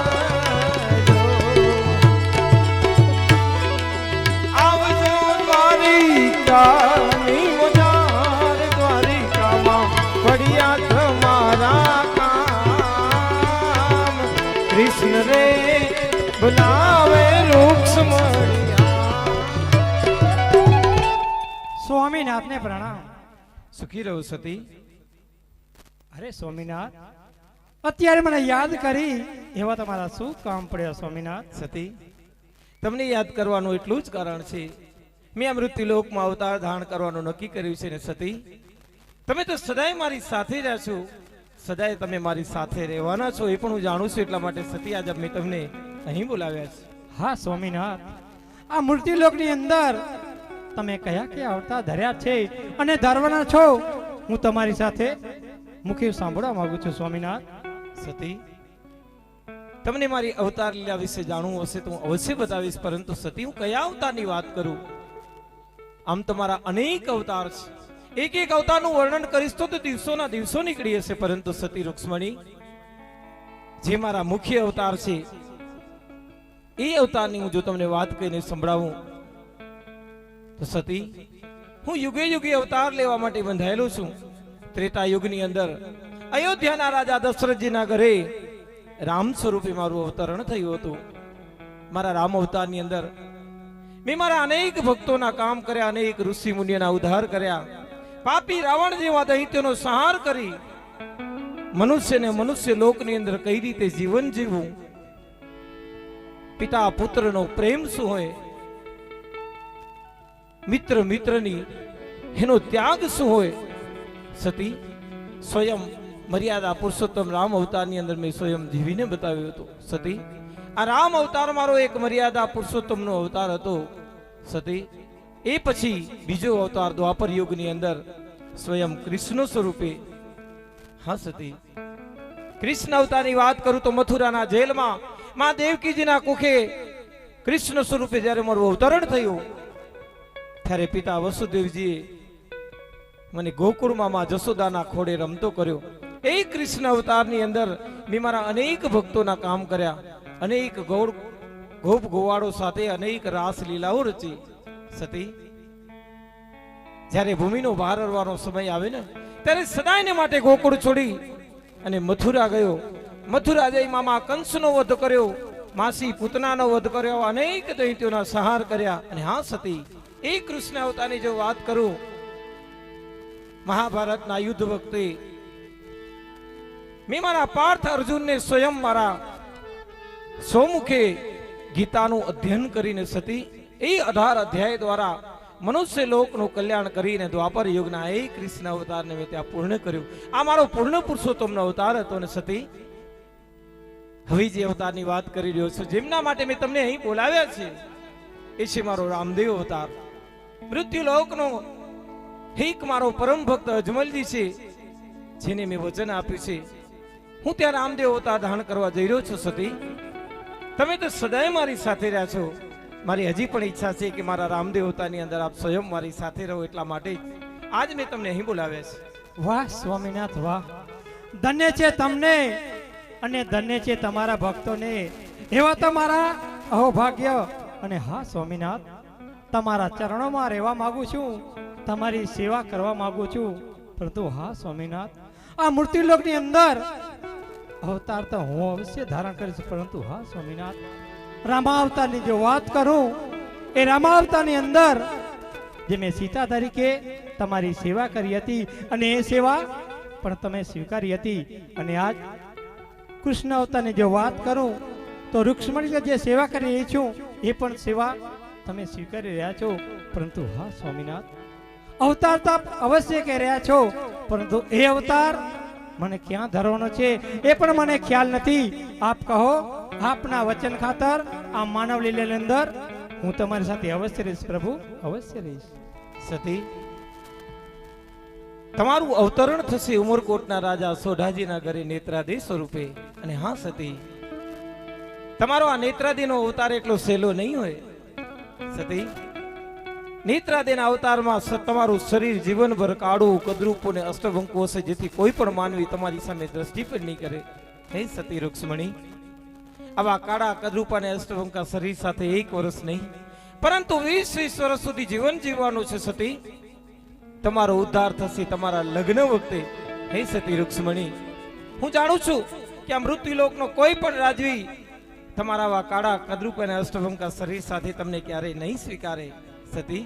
આવજો દ્વારિકાની મજાર દ્વારિકામાં પડ્યા તમારા કામ. કૃષ્ણ રે બોલાવે રૂક્ષ્મણિયા. સ્વામીનાથને પ્રણામ. સુખી રહો સતી. અરે સ્વામીનાથ, અત્યારે મને યાદ કરી એવા તમારા શું કામ પડ્યા સ્વામીનાથ? સતી, તમને યાદ કરવાનું એટલું જ કારણ છે મેં આ મૃત્યુલોકમાં અવતાર ધારણ કરવાનું નક્કી કર્યું છે ને સતી, તમે તો સદાય મારી સાથે રહ્યા છો, સદાય તમે મારી સાથે રહેવાના છો એ પણ હું જાણું છું. એટલા માટે સતી આજે મેં તમને અહીં બોલાવ્યા છે. હા સ્વામીનાથ, આ મૃત્યુલોકની અંદર તમે કયા કયા અવતાર ધર્યા છે અને ધરવાના છો હું તમારી સાથે મુખી સાંભળવા માંગુ છું સ્વામીનાથ. સતી, તમને મારી અવતાર લીલા વિશે જાણવું હશે તો હું અવશ્ય બતાવીશ, પરંતુ સતી હું કયા અવતારની વાત કરું? આમ તમારા અનેક અવતાર છે, એક એક અવતારનું વર્ણન કરીશ તો દિવસોના દિવસો નીકળી હશે, પરંતુ સતી રૂક્ષ્મણી જે મારા મુખ્ય અવતાર છે એ અવતારની હું જો તમને વાત કરીને સંભળાવું તો સતી, હું યુગે યુગે અવતાર લેવા માટે બંધાયેલો છું. ત્રેતા યુગની અંદર અયોધ્યાના રાજા દશરથજીના ઘરે રામ સ્વરૂપે મારું અવતરણ થયું હતું. મારા રામ અવતારની અંદર મેં મારા અનેક ભક્તોના કામ કર્યા, અનેક ઋષિ મુનિઓના ઉદ્ધાર કર્યા, પાપી રાવણ જેવા દૈત્યોનો સંહાર કરી મનુષ્યને મનુષ્ય લોકની અંદર કઈ રીતે જીવન જીવવું, પિતા પુત્રનો પ્રેમ શું હોય, મિત્ર મિત્રની એનો ત્યાગ શું હોય, સતી સ્વયં મર્યાદા પુરુષોત્તમ રામ અવતારની અંદર મેં સ્વયં જીવીને બતાવ્યું હતું. સતી, આ રામ અવતાર મારો એક મર્યાદા પુરુષોત્તમનો અવતાર હતો. સતી, એ પછી બીજો અવતાર દ્વાપર યુગની અંદર સ્વયં કૃષ્ણ સ્વરૂપે. હા સતી, કૃષ્ણ અવતારની વાત કરું તો મથુરાના જેલમાં માં દેવકીજીના કુખે કૃષ્ણ સ્વરૂપે જ્યારે મારું અવતરણ થયું ત્યારે પિતા વસુદેવજીએ મને ગોકુળમાં માં જશોદાના ખોડે રમતો કર્યો એ કૃષ્ણ અવતારની અંદર મેં મારા અનેક ભક્તોના કામ કર્યા, અનેક ગોપ ગોવાળો સાથે અનેક રાસ લીલાઓ રચી. સતી, જ્યારે ભૂમિનો ભાર હરવાનો સમય આવે ને ત્યારે સદાયને માટે ગોકુળ છોડી અને મથુરા ગયો. મથુરા જઈ મામા કંસનો વધ કર્યો, માસી પૂતનાનો વધ કર્યો, અનેક દૈત્યોના સંહાર કર્યા. અને હા સતી, એ કૃષ્ણ અવતારની જો વાત કરું, મહાભારતના યુદ્ધ વખતે મેં મારા પાર્થ અર્જુનને સ્વયં મારા સોમુખે ગીતાનું અધ્યયન કરીને સતી એ 18 અધ્યાય દ્વારા મનુષ્ય લોકનું કલ્યાણ કરીને દ્વાપર યુગના એ કૃષ્ણ અવતારને મેં ત્યાં પૂર્ણ કર્યું. આ મારો પૂર્ણ પુરુષોત્તમનો અવતાર હતો. ને સતી, હવે જે અવતારની વાત કરી રહ્યો છું, જેમના માટે મેં તમને અહીં બોલાવ્યા છે, એ છે મારો રામદેવ અવતાર. મૃત્યુ લોકનો એક મારો પરમ ભક્ત અજમલજી છે, જેને મેં વચન આપ્યું છે હું ત્યાં રામદેવ અવતાર ધારણ કરવા જઈ રહ્યો છું. સતી, તમે તો સદાય મારી સાથે રહ્યા છો. મારી હજી પણ ઈચ્છા છે કે મારા રામદેવ અવતારની અંદર આપ સ્વયં મારી સાથે રહો. એટલા માટે આજ મેં તમને અહીં બોલાવ્યા છે. વાહ સ્વામિનાથ વાહ, ધન્ય છે તમને અને ધન્ય છે તમારા ભક્તોને. એવા તમારા અહોભાગ્ય. અને હા સ્વામિનાથ, તમારા ચરણોમાં રહેવા માંગુ છું, તમારી સેવા કરવા માંગુ છું. પરંતુ હા સ્વામિનાથ, આ મૂર્તિલોકની અંદર અવતાર તો હું અવશ્ય ધારણ કરીશ. પરંતુ હા સ્વામિનાથ, રામાવતારની જો વાત કરું, એ રામાવતારની અંદર જે મેં સીતા તરીકે તમારી સેવા કરી હતી અને એ સેવા પણ તમે સ્વીકારી હતી. અને આજ કૃષ્ણ અવતારની જો વાત કરું તો રૂક્ષ્મણીને જે સેવા કરી રહી છું એ પણ સેવા તમે સ્વીકારી રહ્યા છો. પરંતુ હા સ્વામિનાથ, અવતાર તો આપ અવશ્ય કહી રહ્યા છો, પરંતુ એ અવતાર મને ક્યાં ધરવાનો છે એ પણ મને ખ્યાલ નથી. આપ કહો, આપના વચન ખાતર આ માનવ લીલાની અંદર હું તમારી સાથે અવશ્ય રહીશ પ્રભુ, અવશ્ય રહીશ. સતી, તમારું અવતરણ થશે ઉમરકોટના રાજા સોઢાજીના ઘરે નેત્રાદી સ્વરૂપે. અને હા સતી, તમારો આ નેત્રાદીનો અવતાર એટલો સહેલો નહીં હોય. સતી, નેત્રાદીના અવતારમાં તમારું શરીર જીવનભર કાળું કદરૂપું ને અષ્ટભંકુ હશે, જેથી કોઈ પણ માનવી તમારી સામે દ્રષ્ટિ પણ નહીં કરે. હે સતી રૂક્ષ્મણી, આવા કાળા કદરૂપા ને અષ્ટભંકા શરીર સાથે 1 વર્ષ નહીં પરંતુ 20 વર્ષ સુધી જીવન જીવવાનું છે. સતી, તમારો ઉદ્ધાર થશે તમારા લગ્ન વખતે. હે સતી રૂક્ષ્મણી, હું જાણું છું કે આ મૃત્યુલોકનો કોઈ પણ રાજવી તમારા આવા કાળા કદરૂપ અને અષ્ટભંકા શરીર સાથે તમને ક્યારેય નહીં સ્વીકારે. સતી,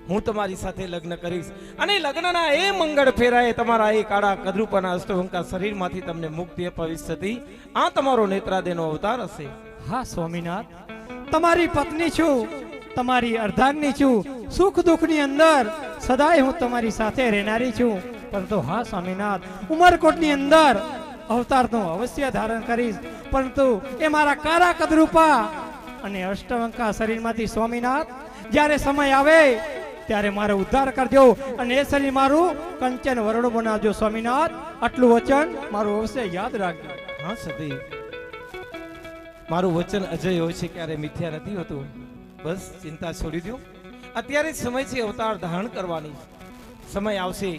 હું તમારી સાથે લગ્ન કરીશ અને લગ્નના એ મંગળ ફેરાએ તમારા એ કાળા કદરૂપ અને અષ્ટભંકા શરીરમાંથી તમને મુક્તિ અપાવીશ. સતી, આ તમારો નેત્રાદેનો અવતાર હશે. હા સ્વામિનાથ, તમારી પત્ની છું, તમારી અર્ધાંગની છું. સુખ દુઃખની અંદર સદાય હું તમારી સાથે રહેનારી છું. પરંતુ હા સ્વામિનાથ, ઉમરકોટની અંદર અવતારનું અવશ્ય ધારણ કરીશ. પરંતુ એ મારા કાળા કદરૂપા અને અષ્ટવંકા શરીરમાંથી સ્વામિનાથ જ્યારે સમય આવે ત્યારે મારો ઉદ્ધાર કરજો અને એ શરીર મારું કંચન વરણું બનાવજો. સ્વામિનાથ, આટલું વચન મારું અવશ્ય યાદ રાખજો. હા સતી, મારું વચન અજય હોય છે, ક્યારે મિથ્યા નથી હોતું. બસ ચિંતા છોડી દો. અત્યારે સમય છે અવતાર ધારણ કરવાની. સમય આવશે,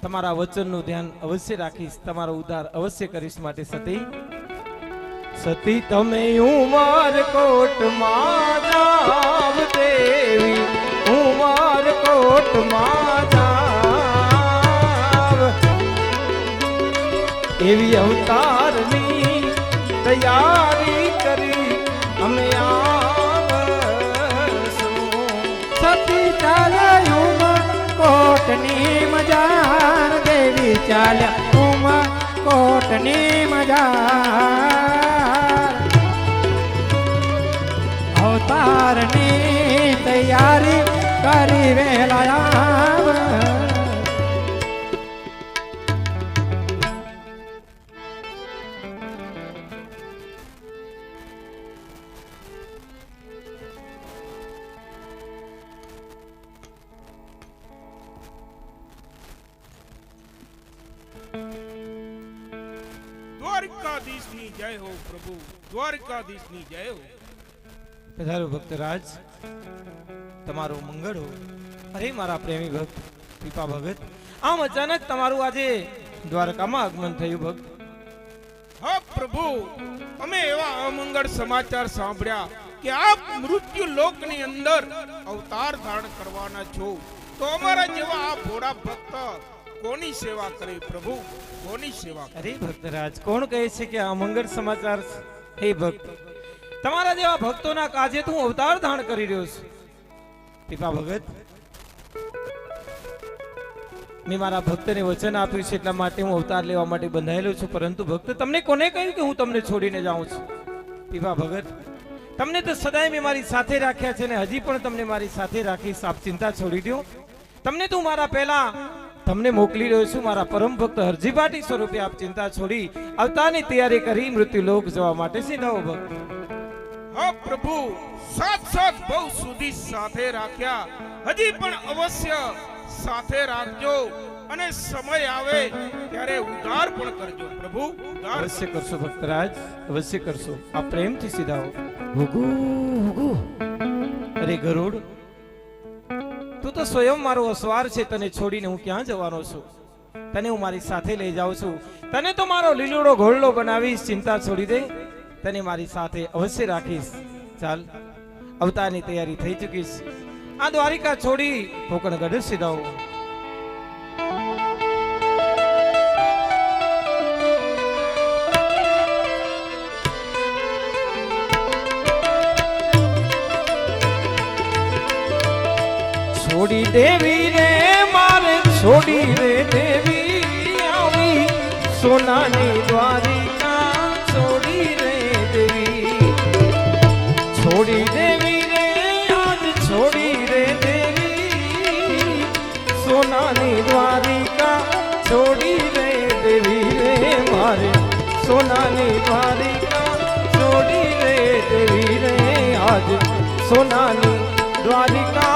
તમારા વચનનું ધ્યાન અવશ્ય રાખીશ, તમારો ઉદ્ધાર અવશ્ય કરીશ. માટે સતી, સતી તમે ઉમરકોટમાં જાવ દેવી, ઉમરકોટમાં જાવ, એવી અવતારની તૈયારી કરી અમે સતી ચાલે ઉમરકોટની મજાર, દેવી ચાલે ઉમરકોટની મજાર, અવતારની તૈયારી કરી વેલા આવ. દ્વારકાધીશની જય હો પ્રભુ, દ્વારકાધીશની જય હો. પધારો ભક્તરાજ, તમારું મંગળ હો. અરે મારા પ્રેમી ભક્ત પીપા ભગત, આમ અચાનક તમારું આજે દ્વારકામાં આગમન થયું ભક્ત. હા પ્રભુ, અમે એવા અમંગળ સમાચાર સાંભળ્યા કે આપ મૃત્યુ લોકની અંદર અવતાર ધારણ કરવાના છો, તો અમારા જેવા આ ભોળા ભક્ત કોની સેવા કરે પ્રભુ, કોની સેવા કરે? અરે ભક્તરાજ, કોણ કહે છે કે આ મંગળ સમાચાર છે? હે ભક્ત, તમારા જેવા ભક્તોના કાજે તો હું અવતાર ધારણ કરી રહ્યો છું. પીપા ભગત, મેં મારા ભક્તને વચન આપ્યું છે એટલા માટે હું અવતાર લેવા માટે બંધાયેલો છું. પરંતુ ભક્ત, તમને કોને કહ્યું કે હું તમને છોડીને જાઉં છું? પીપા ભગત, તમને તો સદાય મેં મારી સાથે રાખ્યા છે ને હજી પણ તમને મારી સાથે રાખીશ. આપ ચિંતા છોડી દો. તમને તો મારા પહેલા તમને મોકલી રહ્યો છું મારા પરમ ભક્ત હરજી પાટી સ્વરૂપે. આપ ચિંતા છોડી અવતારની તૈયારી કરી મૃત્યુ લોક જવા માટે સીધાઓ ભક્ત. હા પ્રભુ, સાત બહુ સુધી સાથે રાખ્યા, હજી પણ અવશ્ય સાથે રાખજો અને સમય આવે ત્યારે ઉદ્ધાર પણ કરજો પ્રભુ, ઉદ્ધાર. અવશ્ય કરશો ભક્તરાજ, અવશ્ય કરશો. આ પ્રેમથી સીધાઓ. હુગુ હુગુ. અરે ગરુડ, તું તો સ્વયં મારો અસવાર છે. તને છોડીને હું ક્યાં જવાનો છું? તને હું મારી સાથે લઈ જાઉં છું. તને તો મારો લીલોડો ઘોડલો બનાવીશ. ચિંતા છોડી દે, તને મારી સાથે અવશ્ય રાખીશ. ચાલ, અવતારની તૈયારી થઈ ચૂકી છે. આ દ્વારિકા છોડી પોકણગઢ સીધાઓ. છોડી દેવી રે મારે, છોડી રે દેવી આવી સોનાની દ્વારિકા. છોડી રે દેવી, છોડી દેવી રે આજ, છોડી રે દેવી સોનાની દ્વારિકા. છોડી રે દેવી રે મારે સોનાની દ્વારિકા. છોડી રે દેવી રે આજ સોનાની દ્વારિકા.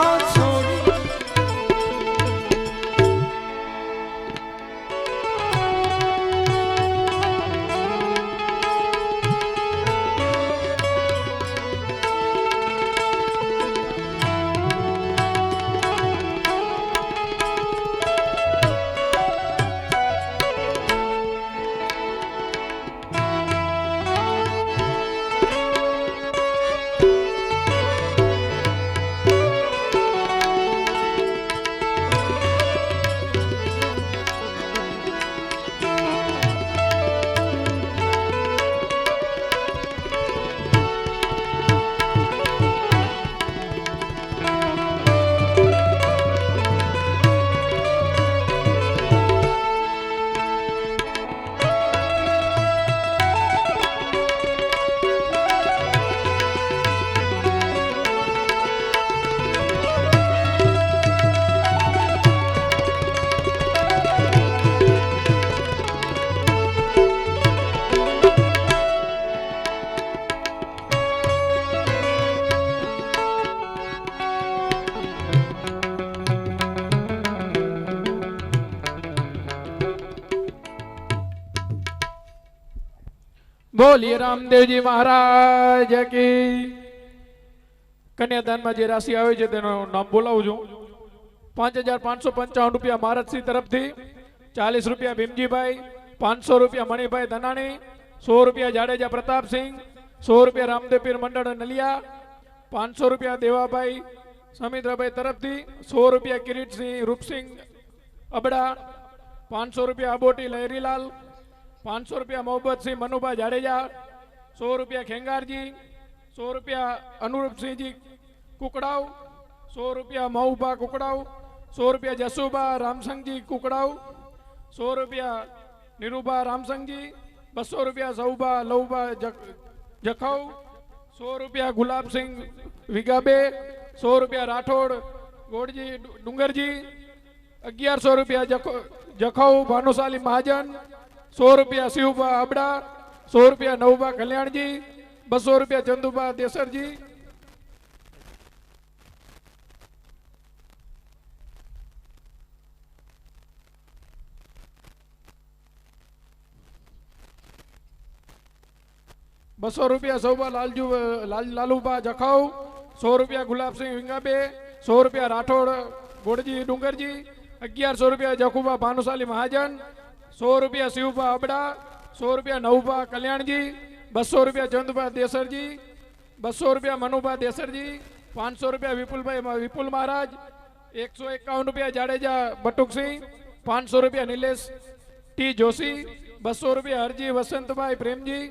બોલીએ રામદેવજી મહારાજ કી. કન્યાદાનમાં જે રાશિ આવે છે તેનું નામ બોલાવું છું. 5555 રૂપિયા મહારાજશ્રી તરફથી, 40 રૂપિયા ભીમજીભાઈ, 500 રૂપિયા મણિભાઈ ધનાણી, 100 રૂપિયા જાડેજા પ્રતાપસિંહ, 100 રૂપિયા રામદેવ પીર મંડળ નલિયા, 500 રૂપિયા દેવાભાઈ સમિત્રભાઈ તરફથી, 100 રૂપિયા કિરીટસિંહ રૂપસિંહ અબડા, 500 રૂપિયા અબોટી લહેરીલાલ, 500 રૂપિયા મોહબ્બતસિંહ મનુભા જાડેજા, 100 રૂપિયા ખેંગારજી, 100 રૂપિયા અનુરૂપસિંહજી કુકડાવ, 100 રૂપિયા મહુભા કુકડાવ, 100 રૂપિયા જસુભા રામસંગજી કુકડાવ, 100 રૂપિયા નિરૂભા રામસંગજી, 200 રૂપિયા સૌભા લવભા જખૌ, 100 રૂપિયા ગુલાબસિંહ વિગાબે, 100 રૂપિયા રાઠોડ ગોડજી ડુંગરજી, 1100 રૂપિયા જખૌ ભાનુશાલી મહાજન, 100 રૂપિયા શિવભા અબડા, 100 રૂપિયા નવભા કલ્યાણજી, 200 રૂપિયા ચંદુભા દેસરજી. બસો રૂપિયા સૌભા લાલુભા જખાઉ, 100 રૂપિયા ગુલાબસિંહ વિંગાબે, 100 રૂપિયા રાઠોડ ગોડજી ડુંગરજી, 1100 રૂપિયા જખુભા ભાનુશાલી મહાજન, 100 રૂપિયા શિવભા અબડા, 100 રૂપિયા નવભા કલ્યાણજી, 200 રૂપિયા ચંદભા દેસરજી, 200 રૂપિયા મનુભા દેસરજી, 500 રૂપિયા વિપુલભાઈ વિપુલ મહારાજ, 151 રૂપિયા જાડેજા બટુકસિંહ, 500 રૂપિયા નિલેશ ટી જોશી, 200 રૂપિયા હરજી વસંતભાઈ પ્રેમજી,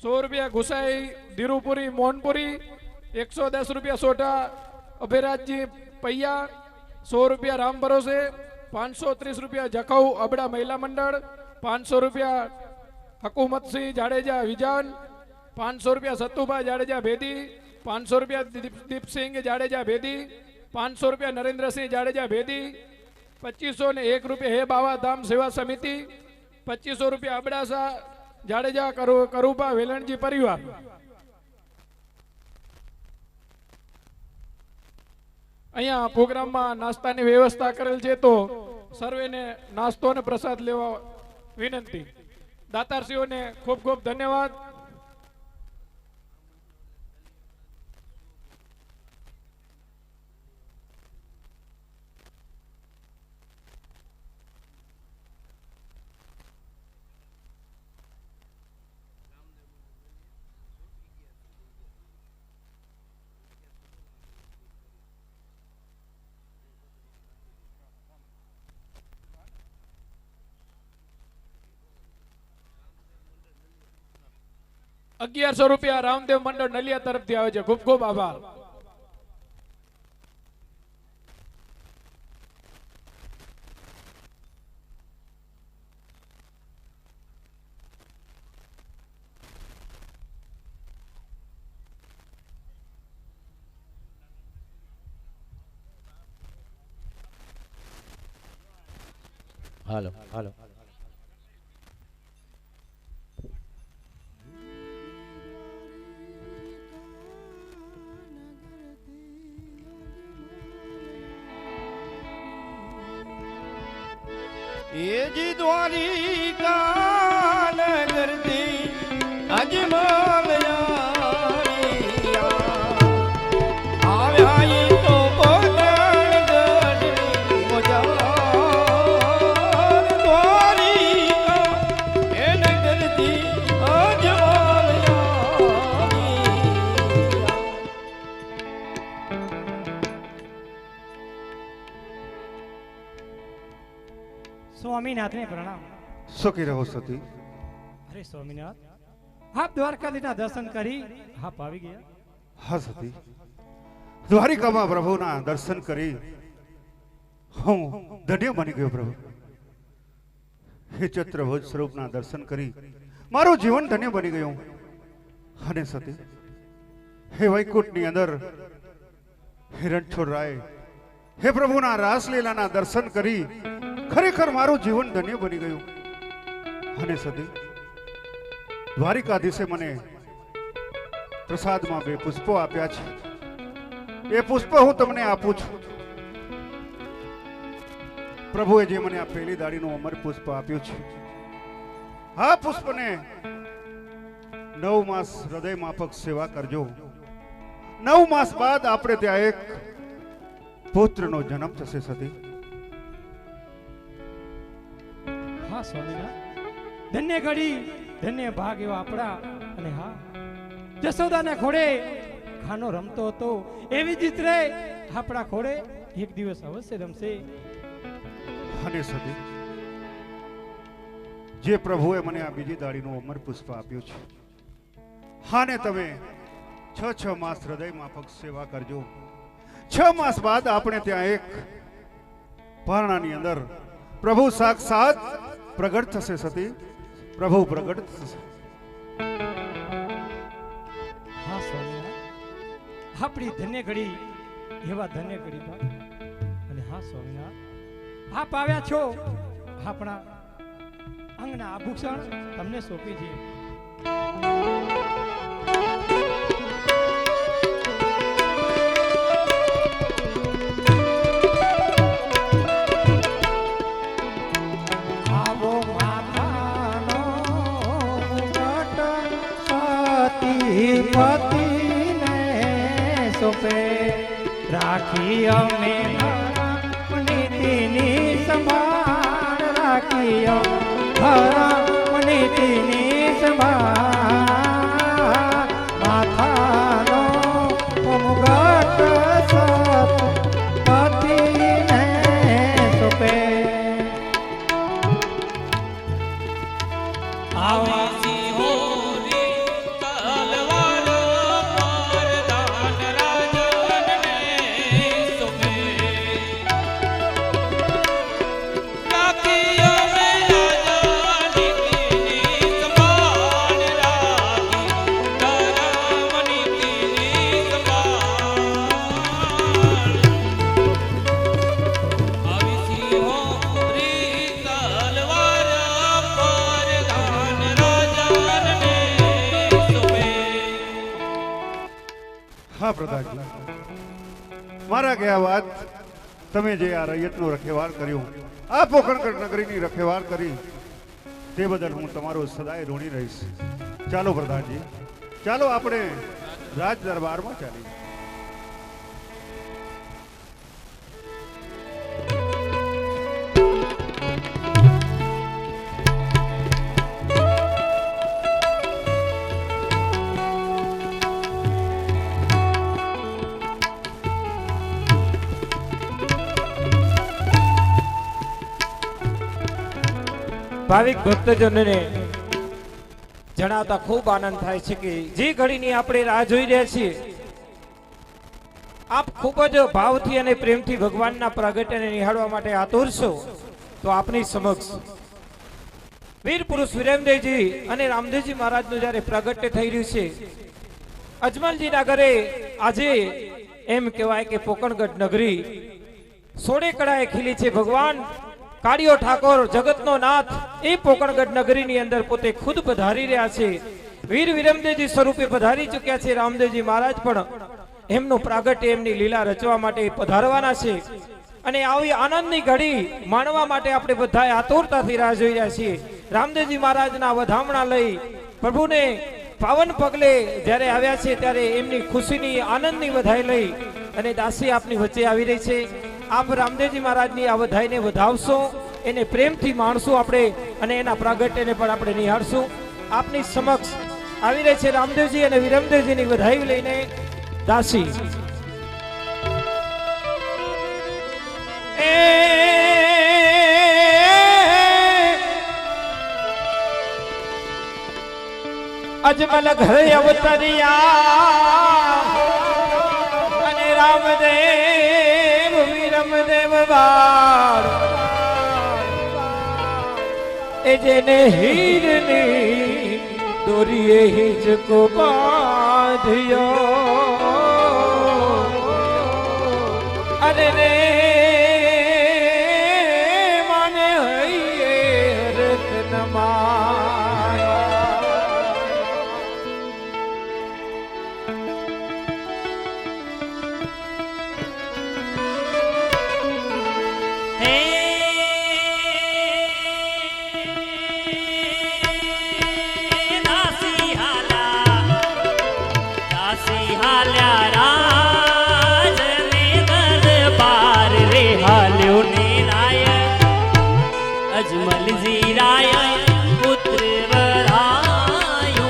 100 રૂપિયા ગુસાઈ ધીરુપુરી મોહનપુરી, 110 રૂપિયા સોઢા અભિરાજજી પૈયા, 100 રૂપિયા રામ ભરોસે, 530 રૂપિયા જખૌ અબડા મહિલા મંડળ, 500 રૂપિયા હકુમતસિંહ જાડેજા વિજાન, 500 રૂપિયા સત્તુભા જાડેજા ભેદી, 500 રૂપિયા દીપસિંહ જાડેજા ભેદી, 500 રૂપિયા નરેન્દ્રસિંહ જાડેજા ભેદી, 2501 રૂપિયા હે બાવા ધામ સેવા સમિતિ, 2500 રૂપિયા અબડાસા જાડેજા કરુભા વેલણજી પરિવાર. અહીંયા પ્રોગ્રામમાં નાસ્તાની વ્યવસ્થા કરેલ છે, તો સર્વેને નાસ્તો અને પ્રસાદ લેવા વિનંતી. દાતારશ્રીઓને ખૂબ ખૂબ ધન્યવાદ. ₹1100 રામદેવ મંડળ નલિયા તરફથી આવે છે. ખૂબ ખૂબ આભાર. હાલો હાલો ये जी द्वारिका नगर दी अजमल यारिया आव्या ये तो पकड़ गढ़ मोजा द्वारिका ये नगर दी अजमल यारिया સ્વામિનાથ ને પ્રણામ. સુખી રહો સતી. અરે સ્વામિનાથ, આપ દ્વારકાધીશના દર્શન કરી આપ આવી ગયા. હા સતી, દ્વારિકામાં પ્રભુના દર્શન કરી હું ધન્ય બની ગયો. પ્રભુ હે ચતુર્ભુજ સ્વરૂપના દર્શન કરી મારું જીવન ધન્ય બની ગયું. અને સતી, હે વૈકુંઠની અંદર હિરણછોડ રાય હે પ્રભુના રાસલીલાના દર્શન કરી ખરેખર મારું જીવન ધન્ય બની ગયું. અને સતી, દ્વારિકાધીશે મને પ્રસાદમાં 2 પુષ્પો આપ્યા છે. એ પુષ્પ હું તમને આપું છું. પ્રભુએ જે મને આ પહેલી દાડીનું અમર પુષ્પ આપ્યું છે, આ પુષ્પને 9 માસ હૃદય માફક સેવા કરજો. 9 માસ બાદ આપણે ત્યાં એક પુત્રનો જન્મ થશે. સતી, હા સ્વામિનાથ, ધન્ય ઘડી ધન્ય ભાગ એવા આપણા. અને હા, જશોદાના ખોડે ખાનો રમતો હતો એવી જ રીતે આપણા ખોડે એક દિવસ અવશ્ય રમશે. અને સતી, જે પ્રભુએ મને આ બીજી દાડીનું અમર પુષ્પ આપ્યું છે, હાને તમે 6 માસ હૃદય માફક સેવા કરજો. 6 માસ બાદ આપણે ત્યાં એક પારણાની અંદર પ્રભુ સાક્ષાત પ્રગટ થશે. સતી, પ્રભુ પ્રગટ થશે. હા સ્વામિનાથ, આપણી ધન્ય ઘડી એવા ધન્ય ઘડી ભાગ. અને હા સ્વામિનાથ, આપ આવ્યા છો, આપણા અંગના આભૂષણ તમને સોંપી છે. આવો માથાનો મુકટ પતિને સોંપે, રાખી અમે નીતિની સંભાળ રાખી. હરા નીતિની સંભાળ માથાનો મુગટ સતપતિને સુપે આવા હા પ્રધાનજી, મારા કહેવા વાત તમે જે આ રૈયતનો રખેવાળ કર્યો, આ પોકણગઢ નગરીની રખેવાળ કરી, તે બદલ હું તમારો સદાય ઋણી રહીશ. ચાલો પ્રધાનજી, ચાલો આપણે રાજ દરબારમાં ચાલીએ. ભાવિક ભક્તજનોને જણાવતા ખૂબ આનંદ થાય છે કે જે ઘડીની આપણે રાહ જોઈ રહ્યા છીએ, આપ ખૂબ જ ભાવથી અને પ્રેમથી ભગવાનના પ્રાગટ્યને નિહાળવા માટે આતુર છો. તો આપની સમક્ષ વીર પુરુષ વિરેમદેવજી અને રામદેવજી મહારાજનું જ્યારે પ્રાગટ્ય થઈ રહ્યું છે, અજમલજીના ઘરે આજે એમ કહેવાય કે પોકણગઢ નગરી સોળે કળાએ ખીલી છે. ભગવાન કાળિયો ઠાકોર જગતનો નાથ એ પોકણગઢ નગરીની અંદર પોતે ખુદ પધારી રહ્યા છે. વીર વિરમદેવજી સ્વરૂપે પધારી ચૂક્યા છે. રામદેવજી મહારાજ પણ એમનું પ્રાગટ્ય, એમની લીલા રચવા માટે પધારવાના છે. અને આવી આનંદની ઘડી માણવા માટે આપણે બધા આતુરતાથી રાહ જોઈ રહ્યા છીએ. રામદેવજી મહારાજના વધામણા લઈ પ્રભુને પાવન પગલે જ્યારે આવ્યા છે, ત્યારે એમની ખુશીની આનંદની વધાઈ લઈ અને દાસી આપની વચ્ચે આવી રહી છે. આપ રામદેવજી મહારાજની આ વધાઈને વધાવશો, એને પ્રેમથી માણશું આપણે, અને એના પ્રાગટ્યને પણ આપણે નિહાળશું. આપની સમક્ષ આવી રહી છે રામદેવજી અને વિરમદેવજીની વધાઈ લઈને દાસી. અજમલ ઘરે અવતરિયા અને રામદેવ વિરમદેવ બાળ એ જેને હીરની દોરીએ હિંચકો બાંધ્યો અરે રે માને હૈયે રત્નમાયા અજમલજી રાય પુત્ર વરાયો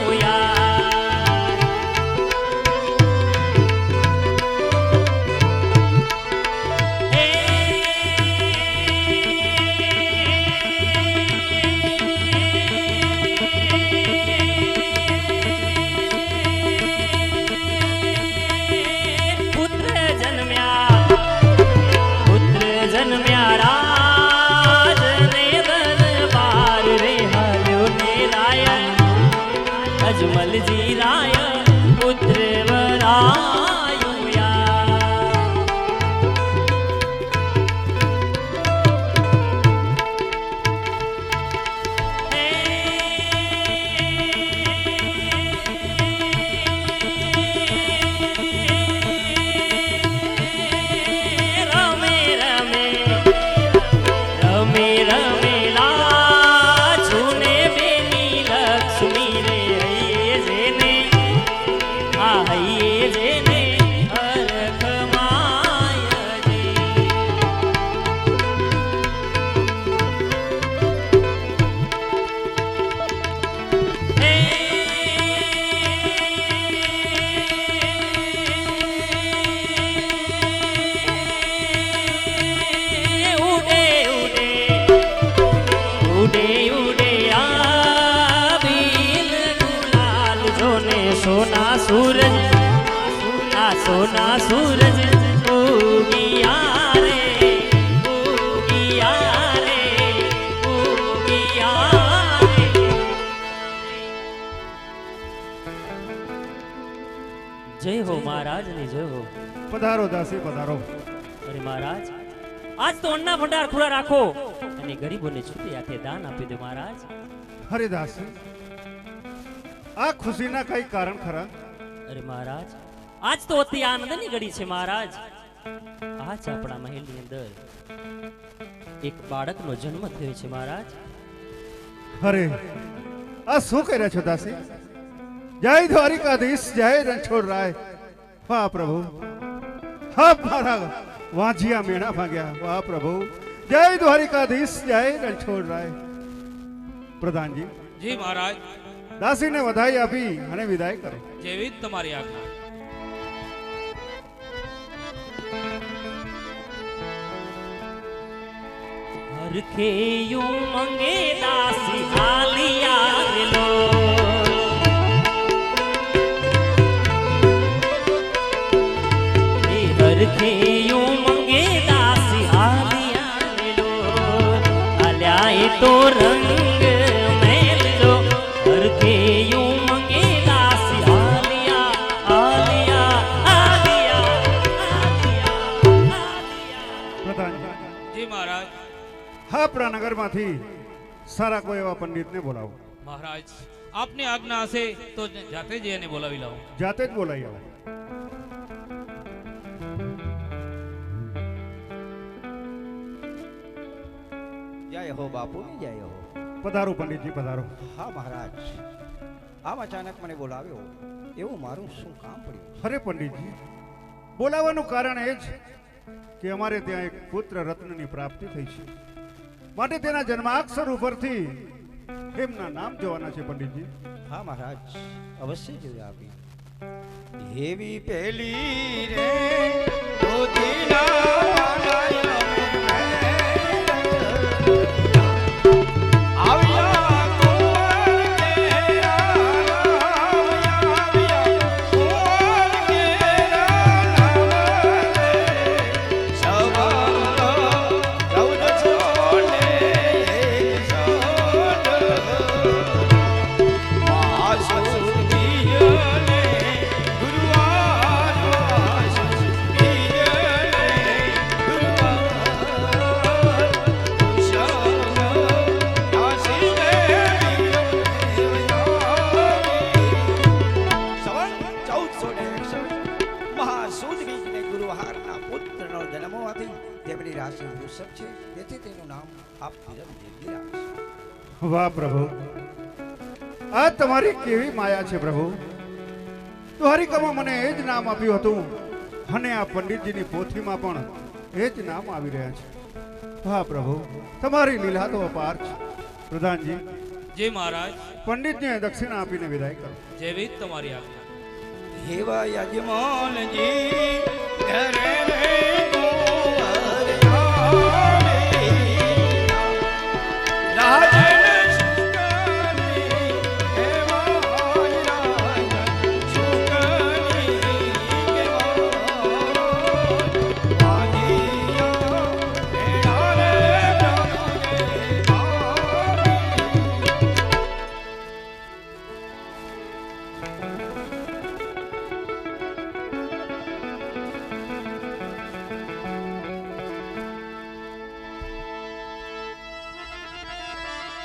સોના સૂરજ ઉગિયા રે ઉગિયા રે ઉગિયા રે. જય હો મહારાજની જય હો. પધારો દાસી પધારો. અરે મહારાજ, આજ તો અન્ના ભંડાર ખુલ્લા રાખો અને ગરીબોને છૂટી હાથે દાન આપી દો મહારાજ. અરે દાસી, આ ખુશીના કઈ કારણ ખરા? અરે મહારાજ, આજ તો અતિ આનંદની ઘડી છે મહારાજ. આજ આપણા મહેલની અંદર એક બાળકનો જન્મ થયો છે મહારાજ. અરે આ શું કર્યા છો દાસી? જય દ્વારિકાધીશ, જય રણછોડરાય. વાહ પ્રભુ, હા મારા વાંજિયા મેણા ભાગ્યા. વાહ પ્રભુ, જય દ્વારિકાધીશ, જય રણછોડરાય. પ્રધાનજી, જી મહારાજ, દાસીને વધાઈ આપી અને વિદાય કરો. જેવી જ તમારી આજ્ઞા. હરખે યું મંગે દાસી હાલિયા રે લો. એ હરખે યું મંગે દાસી હાલિયા રે લો. આલ્યા એ તો રંગ મેલ લો. હરખે યું મંગે દાસી હાલિયા હાલિયા હાલિયા હાલિયા. પ્રધાનજી, જી મહારાજ. હા આપણા નગરમાંથી સારા કોઈ એવા પંડિતને બોલાવો. મહારાજ, આપની આજ્ઞા હશે તો જાતે જ એને બોલાવી લાવો. જાતે જ બોલાવી આવો. જય હો બાપુ, જય હો. પધારો પંડિતજી, પધારો. હા મહારાજ, આમ અચાનક મને બોલાવ્યો, એવું મારું શું કામ પડ્યું? અરે પંડિતજી, બોલાવાનું કારણ એ જ કે અમારે ત્યાં એક પુત્ર રત્નની પ્રાપ્તિ થઈ છે, માટે તેના જન્માક્ષર ઉપરથી એમના નામ જોવાના છે પંડિતજી. હા મહારાજ, અવશ્ય જોઈ આપી. એવી પેલી રે વાહ પ્રભુ, આ તમારી કેવી માયા છે પ્રભુ. દ્વારિકામાં મને એ જ નામ આપ્યું હતું અને આ પંડિતજીની પોથીમાં પણ એ જ નામ આવી રહ્યા છે. વાહ પ્રભુ, તમારી લીલા તો અપાર છે. પ્રધાનજી, જી મહારાજ. પંડિતને દક્ષિણા આપીને વિદાય કરો. જેવી જ તમારી આજ્ઞા. હેવા યજમાનજી ઘરે રે